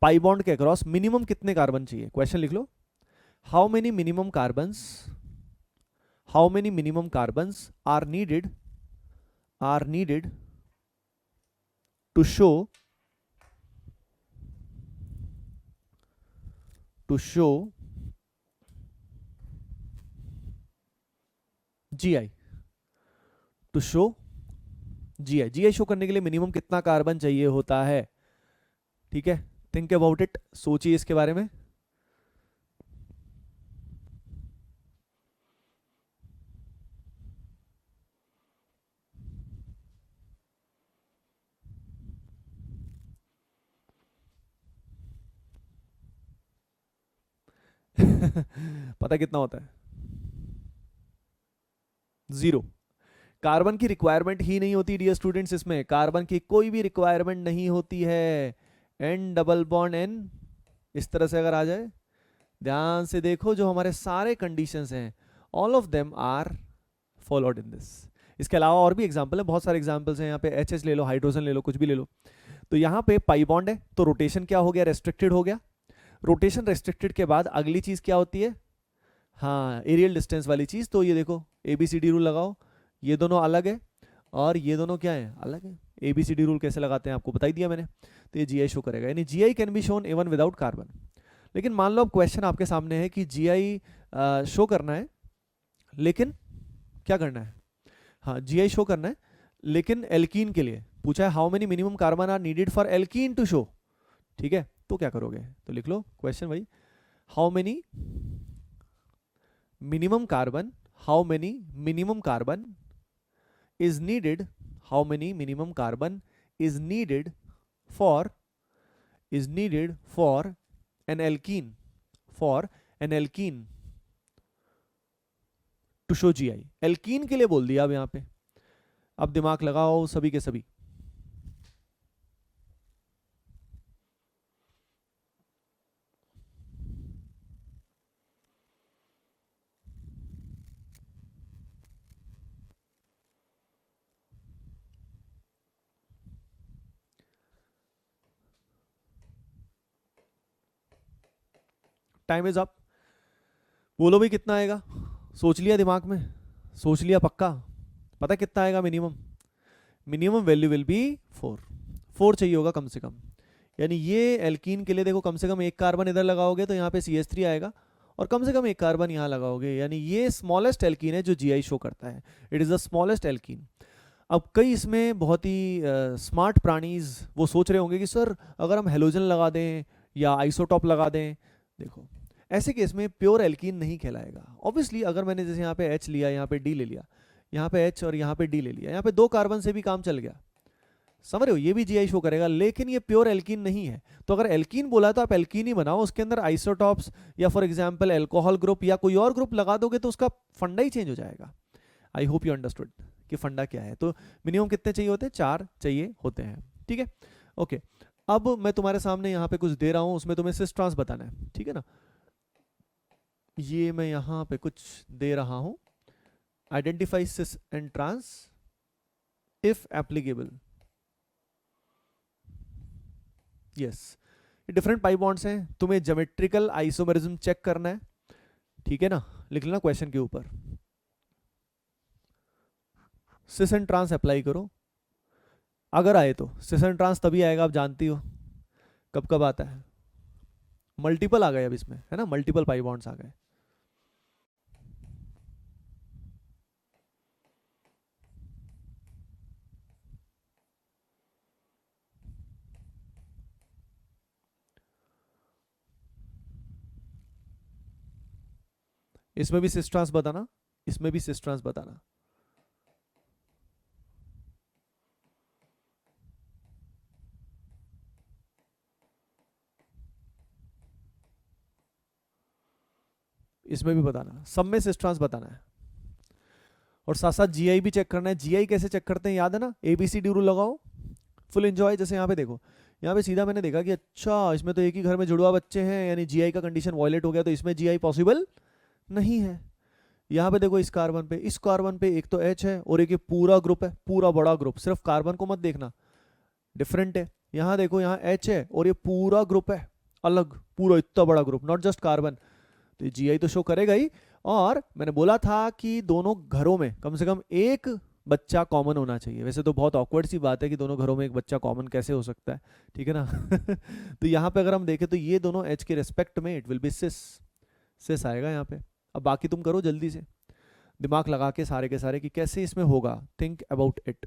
Speaker 1: पाई बॉन्ड के अक्रॉस मिनिमम कितने कार्बन चाहिए। क्वेश्चन लिख लो, how many minimum carbons are needed to show GI GI show करने के लिए मिनिमम कितना कार्बन चाहिए होता है, ठीक है। थिंक अबाउट इट, सोचिए इसके बारे में। पता कितना होता है, 0। कार्बन की रिक्वायरमेंट ही नहीं होती डियर स्टूडेंट्स, इसमें कार्बन की कोई भी रिक्वायरमेंट नहीं होती है। एन डबल बॉन्ड एन इस तरह से अगर आ जाए, ध्यान से देखो, जो हमारे सारे कंडीशंस हैं all of them are followed in this. इसके अलावा और भी एग्जांपल है, बहुत सारे एग्जांपल्स हैं यहाँ पे, एच ले लो, हाइड्रोजन ले लो, कुछ भी ले लो। तो यहाँ पे पाई बॉन्ड है तो रोटेशन क्या हो गया, रेस्ट्रिक्टेड हो गया। रोटेशन रेस्ट्रिक्टेड के बाद अगली चीज क्या होती है, हाँ एरियल डिस्टेंस वाली चीज। तो ये देखो ABCD रूल लगाओ, ये दोनों अलग है और ये दोनों क्या है, अलग है। ABCD रूल कैसे लगाते हैं आपको बता ही दिया मैंने। तो ये जीआई शो करेगा, यानी GI can be shown even without carbon. लेकिन मान लो अब क्वेश्चन आपके सामने है कि जीआई शो करना है, लेकिन क्या करना है, हाँ जीआई शो करना है लेकिन एल्कीन के लिए पूछा है, how many minimum carbon are needed for alkene to show, ठीक है। तो क्या करोगे, तो लिख लो क्वेश्चन भाई, how many minimum carbon is needed for an alkene to show GI। Alkene के लिए बोल दिया अब यहाँ पे, अब दिमाग लगाओ सभी के सभी। टाइम इज अप, बोलो भाई कितना आएगा, सोच लिया दिमाग में, सोच लिया पक्का, पता कितना आएगा मिनिमम वैल्यू विल बी 4 चाहिए होगा कम से कम। यानी ये एल्कीन के लिए देखो, कम से कम एक कार्बन इधर लगाओगे तो यहाँ पे CH3 आएगा और कम से कम एक कार्बन यहाँ लगाओगे, यानी ये स्मॉलेस्ट एल्कीन है जो जीआई शो करता है, it is the smallest alkene. अब कई इसमें बहुत ही स्मार्ट प्राणीज वो सोच रहे होंगे कि सर अगर हम हेलोजन लगा दें या आइसोटॉप लगा दें, देखो ऐसे केस में प्योर एल्कीन नहीं कहलाएगा। ऑब्वियसली अगर मैंने जैसे यहाँ पे H लिया, यहाँ पे D ले लिया, यहाँ पे H और यहाँ पे D ले लिया, यहाँ पे 2 कार्बन से भी काम चल गया, समझ रहे हो, ये भी जीआई शो करेगा, लेकिन ये प्योर एल्कीन नहीं है। तो अगर एल्कीन बोला तो आप एल्कीन ही बनाओ, उसके अंदर आइसोटॉप्स या फॉर एग्जांपल अल्कोहल ग्रुप या कोई और ग्रुप लगा दोगे तो उसका फंडा ही चेंज हो जाएगा। आई होप यू अंडरस्टूड कि फंडा क्या है। तो मिनिमम कितने चाहिए होते हैं, 4 चाहिए होते हैं, ठीक है ओके। अब मैं तुम्हारे सामने यहाँ पे कुछ दे रहा हूँ, उसमें तुम्हें सिस ट्रांस बताना है, ठीक है ना। ये मैं यहाँ पे कुछ दे रहा हूँ, identify cis and trans if applicable. Yes, ये डिफरेंट पाई बॉन्ड्स हैं, तुम्हें ज्योमेट्रिकल आइसोमेरिज्म चेक करना है, ठीक है ना, लिख लेना क्वेश्चन के ऊपर। सिस एंड ट्रांस अप्लाई करो, अगर आए तो। सिस एंड ट्रांस तभी आएगा, आप जानती हो कब कब आता है, मल्टीपल आ गए अब इसमें, है ना, मल्टीपल पाई बॉन्ड्स आ गए। इसमें भी सिस ट्रांस बताना, इसमें भी सिस ट्रांस बताना। इसमें भी बताना, सब में सिस ट्रांस बताना है। और साथ साथ जीआई भी चेक करना है। जीआई कैसे चेक करते हैं, याद है ना, एबीसी डी रूल लगाओ, फुल एंजॉय। जैसे यहाँ पे देखो, यहाँ पे सीधा मैंने देखा कि अच्छा इसमें तो एक ही घर में जुड़वा बच्चे हैं, यानी जीआई का कंडीशन वॉयलेट हो गया, तो इसमें जीआई पॉसिबल नहीं है। यहाँ पे देखो, इस कार्बन पे एक तो एच है और एक ये पूरा ग्रुप है, पूरा बड़ा ग्रुप, सिर्फ कार्बन को मत देखना, डिफरेंट है। यहाँ देखो, यहाँ एच है और ये पूरा ग्रुप है अलग, पूरा इतना बड़ा ग्रुप, नॉट जस्ट कार्बन, तो ये जीआई तो शो करेगा ही। और मैंने बोला था कि दोनों घरों में कम से कम एक बच्चा कॉमन होना चाहिए। वैसे तो बहुत ऑकवर्ड सी बात है कि दोनों घरों में एक बच्चा कॉमन कैसे हो सकता है, ठीक है ना। तो यहाँ पे अगर हम देखें तो ये दोनों एच के रेस्पेक्ट में इट विल बी सिस, सिस आएगा यहाँ पे। अब बाकी तुम करो जल्दी से, दिमाग लगा के सारे के सारे, कि कैसे इसमें होगा, थिंक अबाउट इट।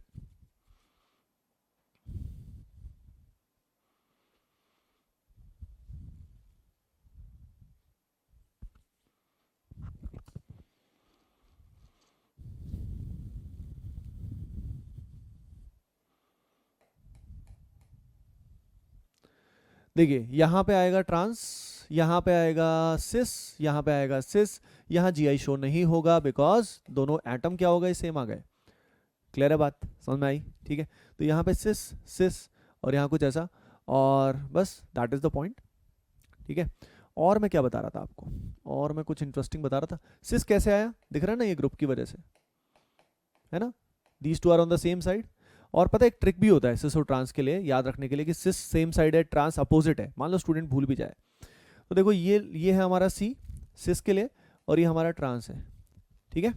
Speaker 1: देखिए, यहाँ पे आएगा ट्रांस, यहाँ पे आएगा सिस, यहाँ पे आएगा सिस, यहाँ जीआई शो नहीं होगा बिकॉज दोनों एटम क्या हो गए, सेम आ गए। क्लियर है बात, समझ में आई, ठीक है। तो यहाँ पे सिस सिस और यहाँ कुछ ऐसा, और बस दैट इज द पॉइंट, ठीक है। और मैं क्या बता रहा था आपको, और मैं कुछ इंटरेस्टिंग बता रहा था। सिस कैसे आया, दिख रहा है ना, ये ग्रुप की वजह से, है ना, these two are on the same side. और पता है एक ट्रिक भी होता है सिस और ट्रांस के लिए, याद रखने के लिए, कि सिस सेम साइड है, ट्रांस अपोजिट है, मान लो स्टूडेंट भूल भी जाए। तो देखो, ये है हमारा सी सिस के लिए, और ये हमारा ट्रांस है, ठीक है।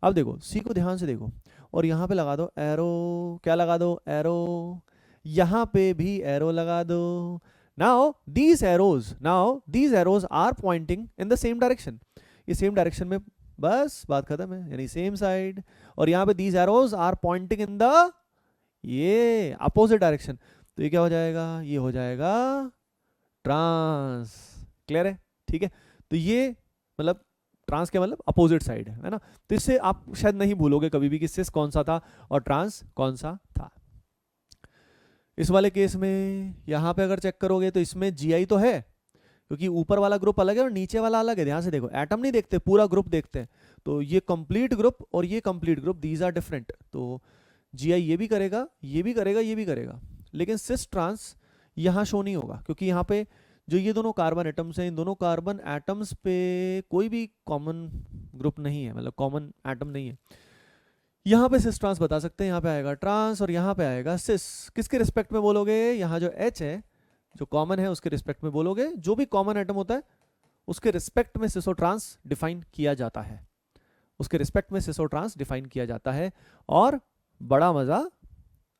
Speaker 1: अब देखो सी को ध्यान से देखो, और यहाँ पे लगा दो एरो, क्या लगा दो, एरो, यहाँ पे भी एरो लगा दो। Now these arrows are pointing in the same direction, ये सेम डायरेक्शन में, बस बात खत्म है, यानी सेम साइड। और यहाँ पे these arrows are pointing in the ये अपोजिट डायरेक्शन, तो ये क्या हो जाएगा, ये हो जाएगा ट्रांस। क्लियर है, ठीक है। तो ये मतलब ट्रांस के मतलब अपोजिट साइड है ना। तो इससे आप शायद नहीं भूलोगे कभी भी कि सिस कौन सा था और ट्रांस कौन सा था। इस वाले केस में यहाँ पे अगर चेक करोगे तो इसमें जीआई तो है, क्योंकि ऊपर वाला ग्रुप अलग है और नीचे वाला अलग है। ध्यान से देखो, एटम नहीं देखते, पूरा ग्रुप देखते हैं। तो ये कंप्लीट ग्रुप और ये complete group, these are different. तो जीआई ये भी करेगा, ये भी करेगा, ये भी करेगा, लेकिन सिस ट्रांस यहाँ शो नहीं होगा, क्योंकि यहाँ पे जो ये दोनों कार्बन एटम्स हैं, इन दोनों कार्बन एटम्स पे कोई भी कॉमन ग्रुप नहीं है, मतलब कॉमन एटम नहीं है। यहाँ पे सिस ट्रांस बता सकते हैं, यहाँ पे आएगा ट्रांस और यहाँ पे आएगा सिस। किसके रिस्पेक्ट में बोलोगे, यहाँ जो एच है जो कॉमन है उसके रिस्पेक्ट में बोलोगे। जो भी कॉमन एटम होता है उसके रिस्पेक्ट में सिस और ट्रांस डिफाइन किया जाता है, उसके रिस्पेक्ट में सिस और ट्रांस डिफाइन किया जाता है, और बड़ा मजा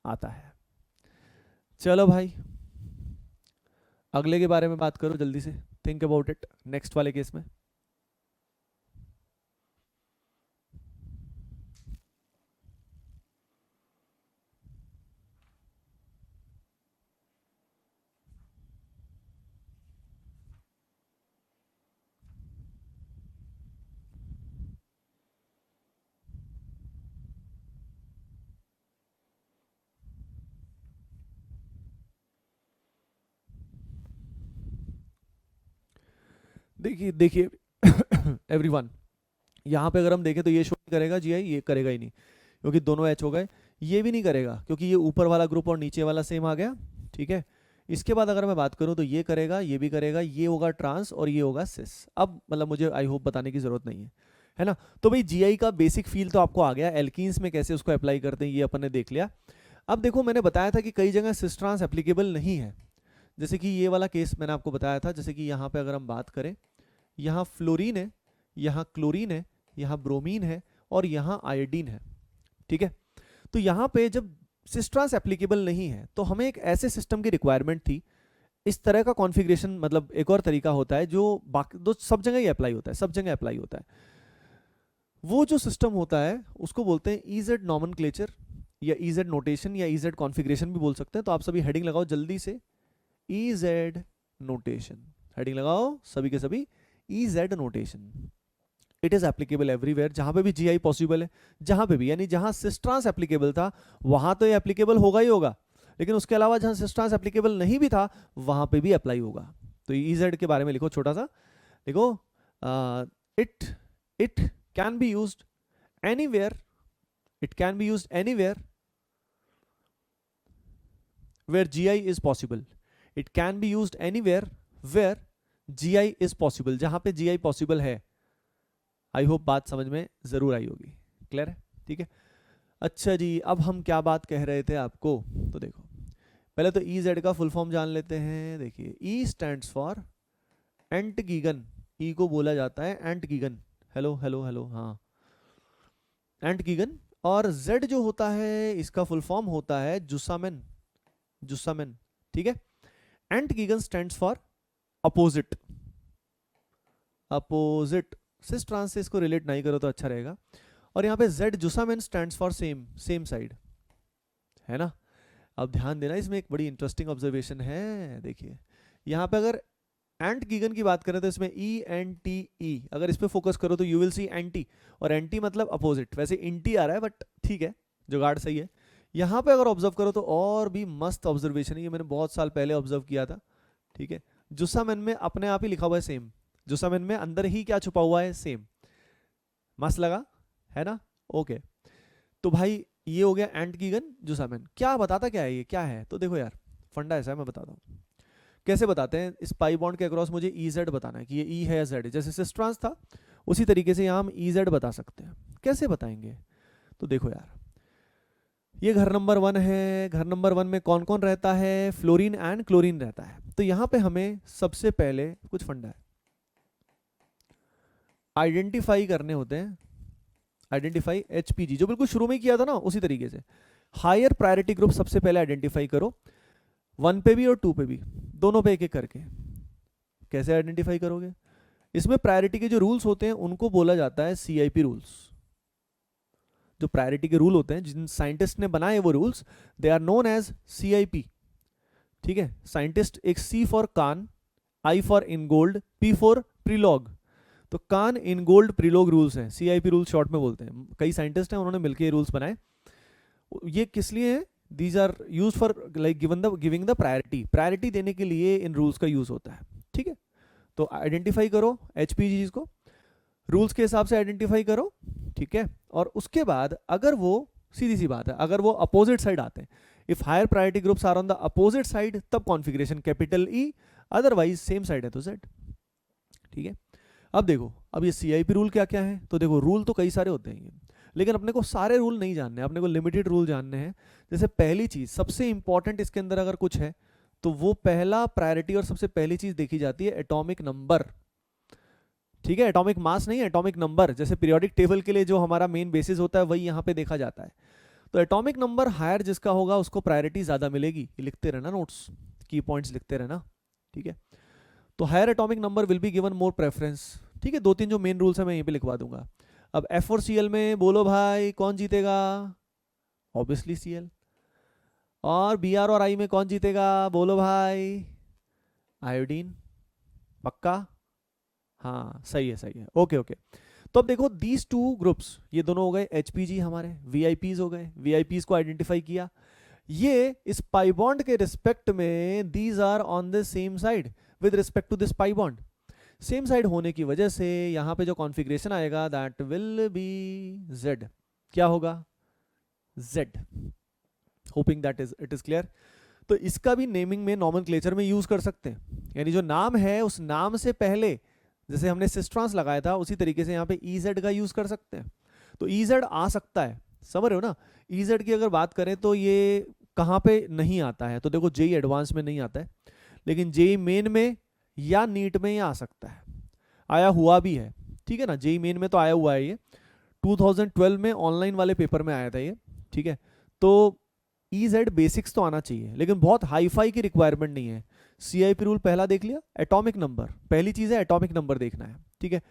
Speaker 1: आता है। चलो भाई, अगले के बारे में बात करो जल्दी से, थिंक अबाउट इट, नेक्स्ट वाले केस में। देखिए देखिए एवरीवन, यहाँ पे अगर हम देखें तो ये शो नहीं करेगा जीआई, ये करेगा ही नहीं क्योंकि दोनों एच हो गए। ये भी नहीं करेगा क्योंकि ये ऊपर वाला ग्रुप और नीचे वाला सेम आ गया, ठीक है। इसके बाद अगर मैं बात करूं तो ये करेगा, ये भी करेगा, ये होगा ट्रांस और ये होगा सिस। अब मतलब मुझे आई होप बताने की जरूरत नहीं है ना। तो भाई जीआई का बेसिक फील तो आपको आ गया, एल्कीन्स में कैसे उसको अप्लाई करते हैं ये अपन ने देख लिया। अब देखो मैंने बताया था कि कई जगह सिस ट्रांस एप्लीकेबल नहीं है, जैसे कि ये वाला केस मैंने आपको बताया था। जैसे कि यहाँ पे अगर हम बात करें, यहाँ फ्लोरीन है, यहाँ क्लोरीन है, यहाँ ब्रोमीन है और यहाँ आयोडीन है, ठीक है। तो यहाँ पे जब सिस ट्रांस एप्लीकेबल नहीं है तो हमें एक ऐसे सिस्टम की रिक्वायरमेंट थी। इस तरह का कॉन्फ़िगरेशन, मतलब एक और तरीका होता है जो बाकी दो सब जगह ही अप्लाई होता है, सब जगह अप्लाई होता है। वो जो सिस्टम होता है उसको बोलते हैं ईजेड नॉमेनक्लेचर या ईजेड नोटेशन या ईजेड कॉन्फ़िगरेशन भी बोल सकते हैं। तो आप सभी हेडिंग लगाओ जल्दी से, ईजेड नोटेशन, हेडिंग लगाओ सभी के सभी, EEZ notation. It is applicable everywhere, जहां पे भी जीआई पॉसिबल है, जहां पे भी, यानी जहां सिस ट्रांस एप्लीकेबल था वहां तो ये एप्लीकेबल होगा ही होगा, लेकिन उसके अलावा जहां सिस ट्रांस एप्लीकेबल नहीं भी था वहां पे भी अप्लाई होगा। तो ईजेड के बारे में लिखो छोटा सा, देखो it it can be used anywhere, it can be used anywhere where GI is possible. It can be used anywhere where GI is possible, जहां पे GI पॉसिबल है। आई होप बात समझ में जरूर आई होगी, क्लियर है, ठीक है। अच्छा जी, अब हम क्या बात कह रहे थे आपको, तो देखो पहले तो EZ का फुल फॉर्म जान लेते हैं। देखिए E स्टैंड्स फॉर एंटगीगन, E को बोला जाता है एंटगीगन, हेलो हेलो हेलो, हाँ एंटगीगन। और Z जो होता है इसका फुल फॉर्म होता है जुसामेन, जुसामेन, ठीक है। Entgegen stands for opposite, opposite, cis trans से इसको रिलेट नहीं करो तो अच्छा रहेगा। और यहाँ पे Z zusammen stands for same, same side, है ना। अब ध्यान देना, इसमें एक बड़ी इंटरेस्टिंग ऑब्जर्वेशन है। देखिए यहाँ पे अगर एंटगीगन की बात करें तो इसमें ENTE, अगर इस पे फोकस करो तो यू विल सी एंटी, और एंटी मतलब अपोजिट, वैसे इंटी आ रहा है बट ठीक है, जुगाड़ सही है। यहाँ पे अगर ऑब्जर्व करो तो और भी मस्त ऑब्जर्वेशन है, ये मैंने बहुत साल पहले ऑब्जर्व किया था, ठीक है। जुसामेन में अपने आप ही लिखा हुआ है सेम, जुसामेन में अंदर ही क्या छुपा हुआ है, सेम, मस्त लगा है ना, ओके। तो भाई ये हो गया एंटगीगन जुसामेन। क्या बताता क्या है ये, क्या है, तो देखो यार फंडा ऐसा है, मैं बताता हूँ कैसे बताते हैं। इस पाई बॉन्ड के अक्रॉस मुझे EZ बताना है कि ये E है या Z है, जैसे सिस ट्रांस था उसी तरीके से यहाँ हम EZ बता सकते हैं। कैसे बताएंगे, तो देखो यार ये घर नंबर 1 है, घर नंबर 1 में कौन कौन रहता है, फ्लोरीन एंड क्लोरीन रहता है। तो यहाँ पे हमें सबसे पहले कुछ फंडा है आइडेंटिफाई करने होते हैं, आइडेंटिफाई HPG जो बिल्कुल शुरू में किया था ना उसी तरीके से। हायर प्रायोरिटी ग्रुप सबसे पहले आइडेंटिफाई करो, 1 पे भी और 2 पे भी, दोनों पे एक एक करके। कैसे आइडेंटिफाई करोगे, इसमें प्रायोरिटी के जो रूल्स होते हैं उनको बोला जाता है CIP रूल्स। जो प्रायोरिटी के रूल होते हैं जिन साइंटिस्ट ने बनाए वो rules, they are known as CIP, ठीक है। साइंटिस्ट एक C for Cahn, I for Ingold, P for Prelog, तो कान इनगोल्ड प्रीलॉग रूल्स हैं, CIP रूल्स शॉर्ट में बोलते हैं। कई साइंटिस्ट हैं उन्होंने मिलकर ये रूल्स बनाए। ये किस लिए है, these are use for like giving the priority, priority देने के लिए इन रूल्स का यूज होता है, ठीक है। तो आइडेंटिफाई करो HPG को, रूल्स के हिसाब से आइडेंटिफाई करो, ठीक है। और उसके बाद अगर वो, सीधी सी बात है, अगर वो अपोजिट साइड आते हैं, if higher priority groups are on the opposite side, तब configuration capital E, otherwise same side है तो Z, ठीक है। अब देखो अब ये CIP रूल क्या क्या है, तो देखो रूल तो कई सारे होते हैं, लेकिन अपने को सारे रूल नहीं जानने, अपने को लिमिटेड रूल जानने हैं। जैसे पहली चीज सबसे इंपॉर्टेंट इसके अंदर अगर कुछ है तो वो पहला प्रायोरिटी और सबसे पहली चीज देखी जाती है एटॉमिक नंबर, ठीक है। एटॉमिक मास नहीं, एटॉमिक नंबर, जैसे पीरियोडिक टेबल के लिए जो हमारा मेन बेसिस होता है वही यहाँ पे देखा जाता है। तो एटॉमिक नंबर हायर जिसका होगा उसको प्रायोरिटी ज्यादा मिलेगी, ये लिखते रहना नोट्स, की पॉइंट्स लिखते रहना, ठीक है। तो higher atomic number will be given more preference, ठीक है। 2-3 जो मेन रूल्स है मैं यहीं पे लिखवा दूंगा। अब F4Cl में बोलो भाई कौन जीतेगा, ऑब्वियसली Cl। और Br और I में कौन जीतेगा, बोलो भाई आयोडीन, पक्का, हाँ सही है सही है, ओके ओके। तो अब देखो दीज टू ग्रुप्स, ये दोनों हो गए HPG हमारे, VIPs हो गए, VIPs को आइडेंटिफाई किया। ये इस पाई बॉन्ड के रिस्पेक्ट में these are on the same side with respect to this pi bond, same side होने की वजह से यहाँ पे जो कॉन्फ़िगरेशन आएगा दैट विल बी Z, क्या होगा Z, hoping that it is clear. तो इसका भी नेमिंग में नॉमेनक्लेचर में यूज कर सकते हैं, यानी जो नाम है उस नाम से पहले जैसे हमने सिस्ट्रांस लगाया था उसी तरीके से यहाँ पे EZ का यूज कर सकते हैं। तो EZ आ सकता है, समझ रहे हो ना। EZ की अगर बात करें तो ये कहाँ पे नहीं आता है, तो देखो जेई एडवांस में नहीं आता है, लेकिन जेई मेन में या नीट में ये आ सकता है, आया हुआ भी है, ठीक है ना। जेई मेन में तो आया हुआ है ये, 2012 में ऑनलाइन वाले पेपर में आया था ये, ठीक है। तो EZ बेसिक्स तो आना चाहिए, लेकिन बहुत हाई फाई की रिक्वायरमेंट नहीं है। CIP रूल पहला देख लिया, एटॉमिक नंबर पहली चीज है, एटॉमिक नंबर देखना है, ठीक है।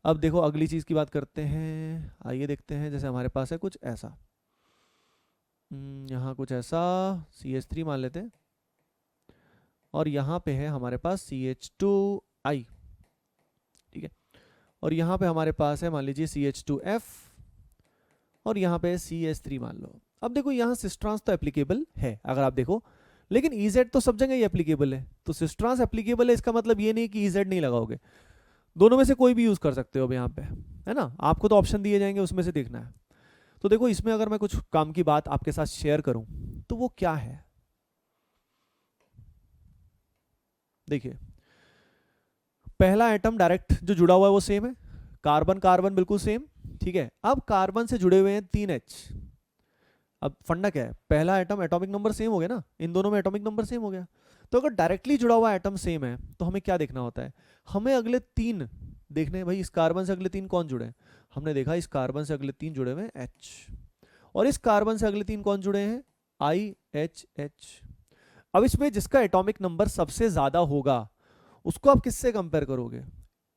Speaker 1: अब देखो अगली चीज की बात करते हैं, आइए देखते हैं। जैसे हमारे पास है कुछ ऐसा, यहाँ कुछ ऐसा CH3 मान लेते हैं, और यहाँ पे है हमारे पास CH2I, ठीक है। और यहाँ पे हमारे पास है मान लीजिए CH2F, और यहाँ पे CH3 मान लो। अब देखो यहाँ सिस्ट्रांस तो एप्लीकेबल है अगर आप देखो, लेकिन EZ तो सब जगह ही एप्लीकेबल है, तो सिस्ट्रांस एप्लीकेबल है इसका मतलब ये नहीं कि EZ नहीं लगाओगे, दोनों में से कोई भी यूज कर सकते हो अब यहाँ पे, है ना। आपको तो ऑप्शन दिए जाएंगे, उसमें से देखना है। तो देखो इसमें अगर मैं कुछ काम की बात आपके साथ शेयर करूं तो वो क्या है, देखिए पहला एटम डायरेक्ट जो जुड़ा हुआ है वो सेम है, कार्बन कार्बन बिल्कुल सेम, ठीक है। अब कार्बन से जुड़े हुए हैं 3H। अब फंडा क्या है, पहला एटम एटॉमिक नंबर सेम हो गया ना, इन दोनों में एटॉमिक नंबर सेम हो गया। तो अगर डायरेक्टली जुड़ा हुआ एटम सेम है तो हमें क्या देखना होता है, हमें अगले 3 देखने हैं। भाई इस कार्बन से अगले 3 कौन जुड़े हैं, हमने देखा इस कार्बन से अगले 3 जुड़े हुए हैं H, और इस कार्बन से अगले 3 कौन जुड़े हैं IHH। अब इसमें जिसका एटॉमिक नंबर सबसे ज्यादा होगा उसको आप किससे कंपेयर करोगे,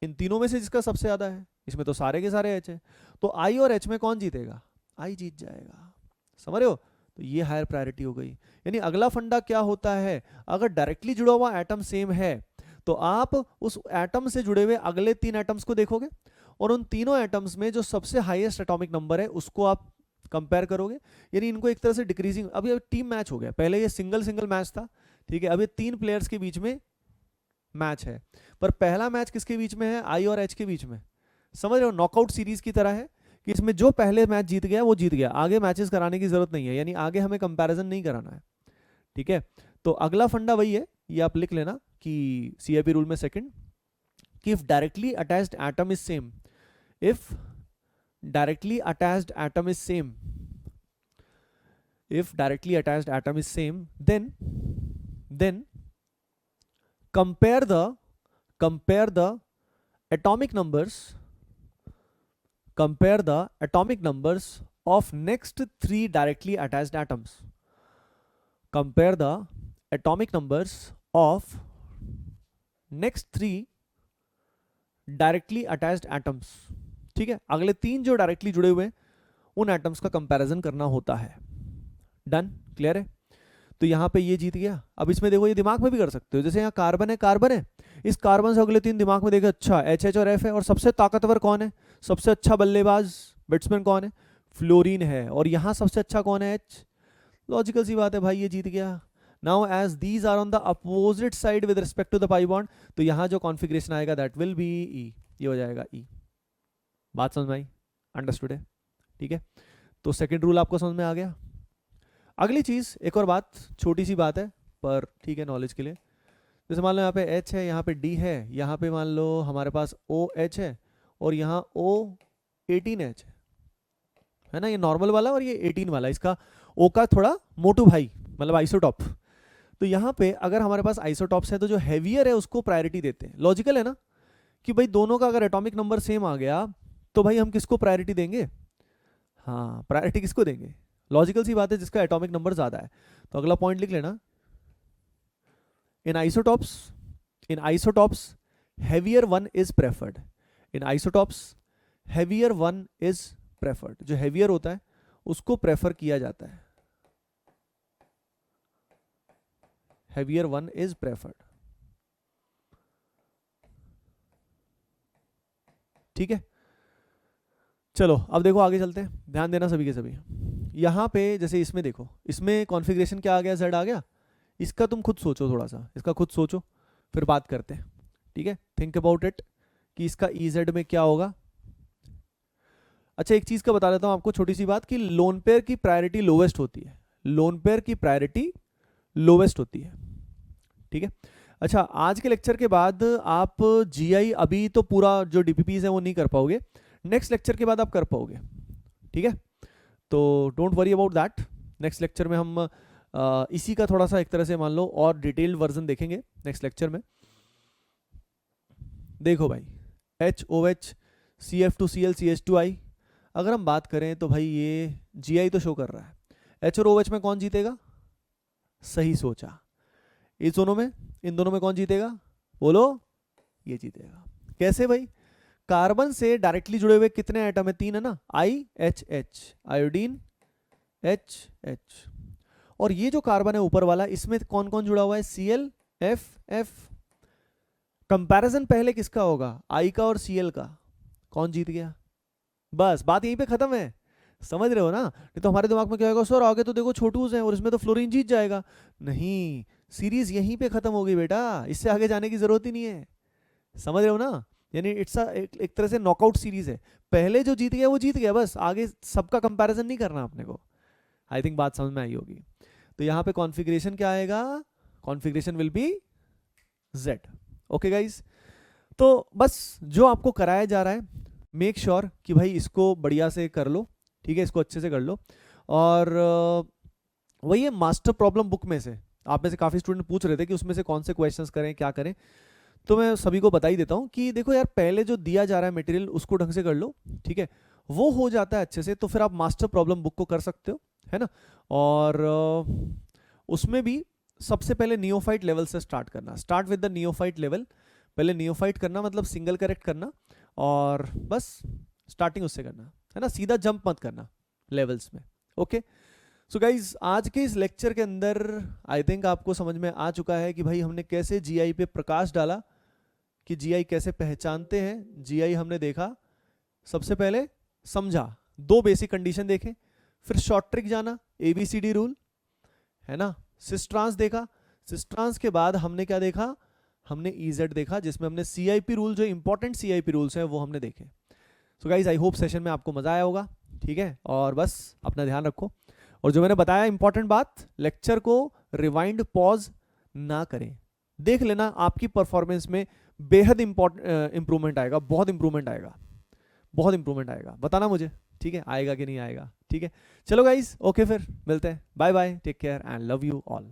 Speaker 1: इन तीनों में से जिसका सबसे ज्यादा है, इसमें तो सारे के सारे H है, तो I और H में कौन जीतेगा, I जीत जाएगा, समझ रहे हो। तो ये हायर प्रायोरिटी हो गई। यानी अगला फंडा क्या होता है, अगर डायरेक्टली जुड़ा हुआ एटम सेम है तो आप उस एटम से जुड़े हुए अगले 3 एटम्स को देखोगे, और उन तीनों एटम्स में जो सबसे हाईएस्ट एटॉमिक नंबर है उसको आप कंपेयर करोगे। यानी इनको एक तरह से डिक्रीजिंग, अभी टीम मैच हो गया, पहले ये सिंगल सिंगल मैच था, ठीक है। अब ये 3 प्लेयर्स के बीच में मैच है, पर पहला मैच किसके बीच में है, I और H के बीच में, समझ रहे हो। नॉकआउट सीरीज की तरह है कि इसमें जो पहले मैच जीत गया वो जीत गया, आगे मैचेस कराने की जरूरत नहीं है, यानी आगे हमें कंपैरिजन नहीं कराना है, ठीक है। तो अगला फंडा वही है, ये आप लिख लेना कि CIP रूल में सेकंड, कि if directly attached atom is same, if directly attached atom is same, if directly attached atom is same, then compare the atomic numbers, of next 3 directly attached atoms, compare the atomic numbers of next 3 directly attached atoms, ठीक है। अगले 3 जो directly जुड़े हुए हैं उन atoms का comparison करना होता है। डन, क्लियर है। तो यहां पे ये जीत गया। अब इसमें देखो ये दिमाग में भी कर सकते हो, जैसे यहाँ कार्बन है, इस कार्बन से अगले 3 दिमाग में देखे, अच्छा HH और F है, और सबसे ताकतवर कौन है, सबसे अच्छा बल्लेबाज बैट्समैन कौन है, फ्लोरीन है, और यहाँ सबसे अच्छा कौन है, H। लॉजिकल सी बात है भाई, ये जीत गया। Now as these are on the opposite side with respect to the pi bond, तो यहाँ जो कॉन्फिग्रेशन आएगा दैट विल बी E, ये हो जाएगा E। बात समझ में आई, अंडरस्टूड है, ठीक है। तो सेकेंड रूल आपको समझ में आ गया। अगली चीज, एक और बात, छोटी सी बात है पर ठीक है नॉलेज के लिए। जैसे मान लो यहाँ पे H है, यहाँ पे D है, यहाँ पे मान लो हमारे पास OH है, और यहाँ O18H है ना, ये नॉर्मल वाला और ये 18 वाला, इसका O का थोड़ा मोटू भाई, मतलब आइसोटॉप। तो यहाँ पे अगर हमारे पास आइसोटॉप्स है तो जो हैवियर है उसको प्रायोरिटी देते हैं। लॉजिकल है ना कि भाई दोनों का अगर एटॉमिक नंबर सेम आ गया तो भाई हम किसको प्रायोरिटी देंगे, हाँ प्रायोरिटी किसको देंगे, लॉजिकल सी बात है, जिसका एटॉमिक नंबर ज्यादा है। तो अगला पॉइंट लिख लेना, इन isotopes heavier one is preferred, in isotopes heavier one is preferred, जो heavier होता है उसको प्रेफर किया जाता है, heavier one is preferred, ठीक है। चलो अब देखो आगे चलते हैं, ध्यान देना सभी के सभी। यहाँ पे जैसे इसमें देखो, इसमें कॉन्फ़िगरेशन क्या आ गया, Z आ गया। इसका तुम खुद सोचो, थोड़ा सा इसका खुद सोचो, फिर बात करते हैं, ठीक है। थिंक अबाउट इट कि इसका EZ में क्या होगा। अच्छा एक चीज का बता देता हूं आपको, छोटी सी बात, कि लोन पेयर की प्रायोरिटी लोवेस्ट होती है, लोन पेयर की प्रायोरिटी लोवेस्ट होती है। ठीक है, अच्छा आज के लेक्चर के बाद आप जीआई अभी तो पूरा जो डीपीपीज है वो नहीं कर पाओगे, नेक्स्ट लेक्चर के बाद आप कर पाओगे। ठीक है, तो don't worry about that. Next lecture में हम इसी का थोड़ा सा एक तरह से मान लो और डिटेल्ड वर्जन देखेंगे नेक्स्ट लेक्चर में। देखो भाई, HOH CF2Cl CH2I, अगर हम बात करें तो भाई ये GI तो शो कर रहा है, H और OH में कौन जीतेगा? सही सोचा, इस दोनों में, इन दोनों में कौन जीतेगा? बोलो, ये जीतेगा। कैसे भाई? कार्बन से डायरेक्टली जुड़े हुए कितने एटम है? 3 है ना, IHH, आयोडीन HH, और ये जो कार्बन है ऊपर वाला, इसमें कौन कौन जुड़ा हुआ है? ClFF। कंपैरिजन पहले किसका होगा? I का और Cl का। कौन जीत गया? बस बात यहीं पे खत्म है, समझ रहे हो ना? नहीं तो हमारे दिमाग में क्या होगा, सर आगे तो देखो छोटूस हैं और इसमें तो फ्लोरीन जीत जाएगा। नहीं, सीरीज यहीं पे खत्म हो गई बेटा, इससे आगे जाने की जरूरत ही नहीं है। समझ रहे हो ना? यानी इट्स एक तरह से नॉकआउट सीरीज है, पहले जो जीत गया वो जीत गया, बस आगे सबका कंपैरिजन नहीं करना अपने को। आई थिंक बात समझ में आई होगी। तो यहाँ पे कॉन्फ़िगरेशन क्या आएगा? Configuration will be Z। Okay guys, तो बस जो आपको कराया जा रहा है, मेक श्योर कि भाई इसको बढ़िया से कर लो। ठीक है, इसको अच्छे से कर लो। और वही है, मास्टर प्रॉब्लम बुक में से आप में से काफ़ी स्टूडेंट पूछ रहे थे कि उसमें से कौन से क्वेश्चंस करें, क्या करें, तो मैं सभी को बता ही देता हूँ कि देखो यार, पहले जो दिया जा रहा है मटेरियल उसको ढंग से कर लो। ठीक है, वो हो जाता है अच्छे से, तो फिर आप मास्टर प्रॉब्लम बुक को कर सकते हो, है ना? और उसमें भी सबसे पहले नियोफाइट लेवल से स्टार्ट करना, start with the neophyte level. पहले नियोफाइट करना मतलब सिंगल करेक्ट करना, और बस स्टार्टिंग उससे करना, है ना? सीधा जंप मत करना लेवल्स में। ओके, सो गाइज आज के इस लेक्चर के अंदर आई थिंक आपको समझ में आ चुका है कि भाई हमने कैसे जीआई पे प्रकाश डाला, कि जीआई कैसे पहचानते हैं। जीआई हमने देखा, सबसे पहले समझा, 2 बेसिक कंडीशन देखे, फिर शॉर्ट ट्रिक जाना, ABCD रूल, है ना? सिस्ट्रांस देखा, सिस्ट्रांस के बाद हमने क्या देखा? हमने EZ देखा, जिसमें हमने CIP रूल, जो इंपॉर्टेंट CIP रूल्स हैं वो हमने देखे। So guys I hope session में आपको मजा आया होगा। ठीक है, और बस अपना ध्यान रखो, और जो मैंने बताया इंपॉर्टेंट बात, लेक्चर को रिवाइंड पॉज ना करें, देख लेना, आपकी परफॉर्मेंस में बेहद इंप्रूवमेंट आएगा, बहुत इंप्रूवमेंट आएगा, बहुत इंप्रूवमेंट आएगा। बताना मुझे, ठीक है, आएगा कि नहीं आएगा? ठीक है, चलो गाइज, ओके, फिर मिलते हैं, bye bye, take care and love you all.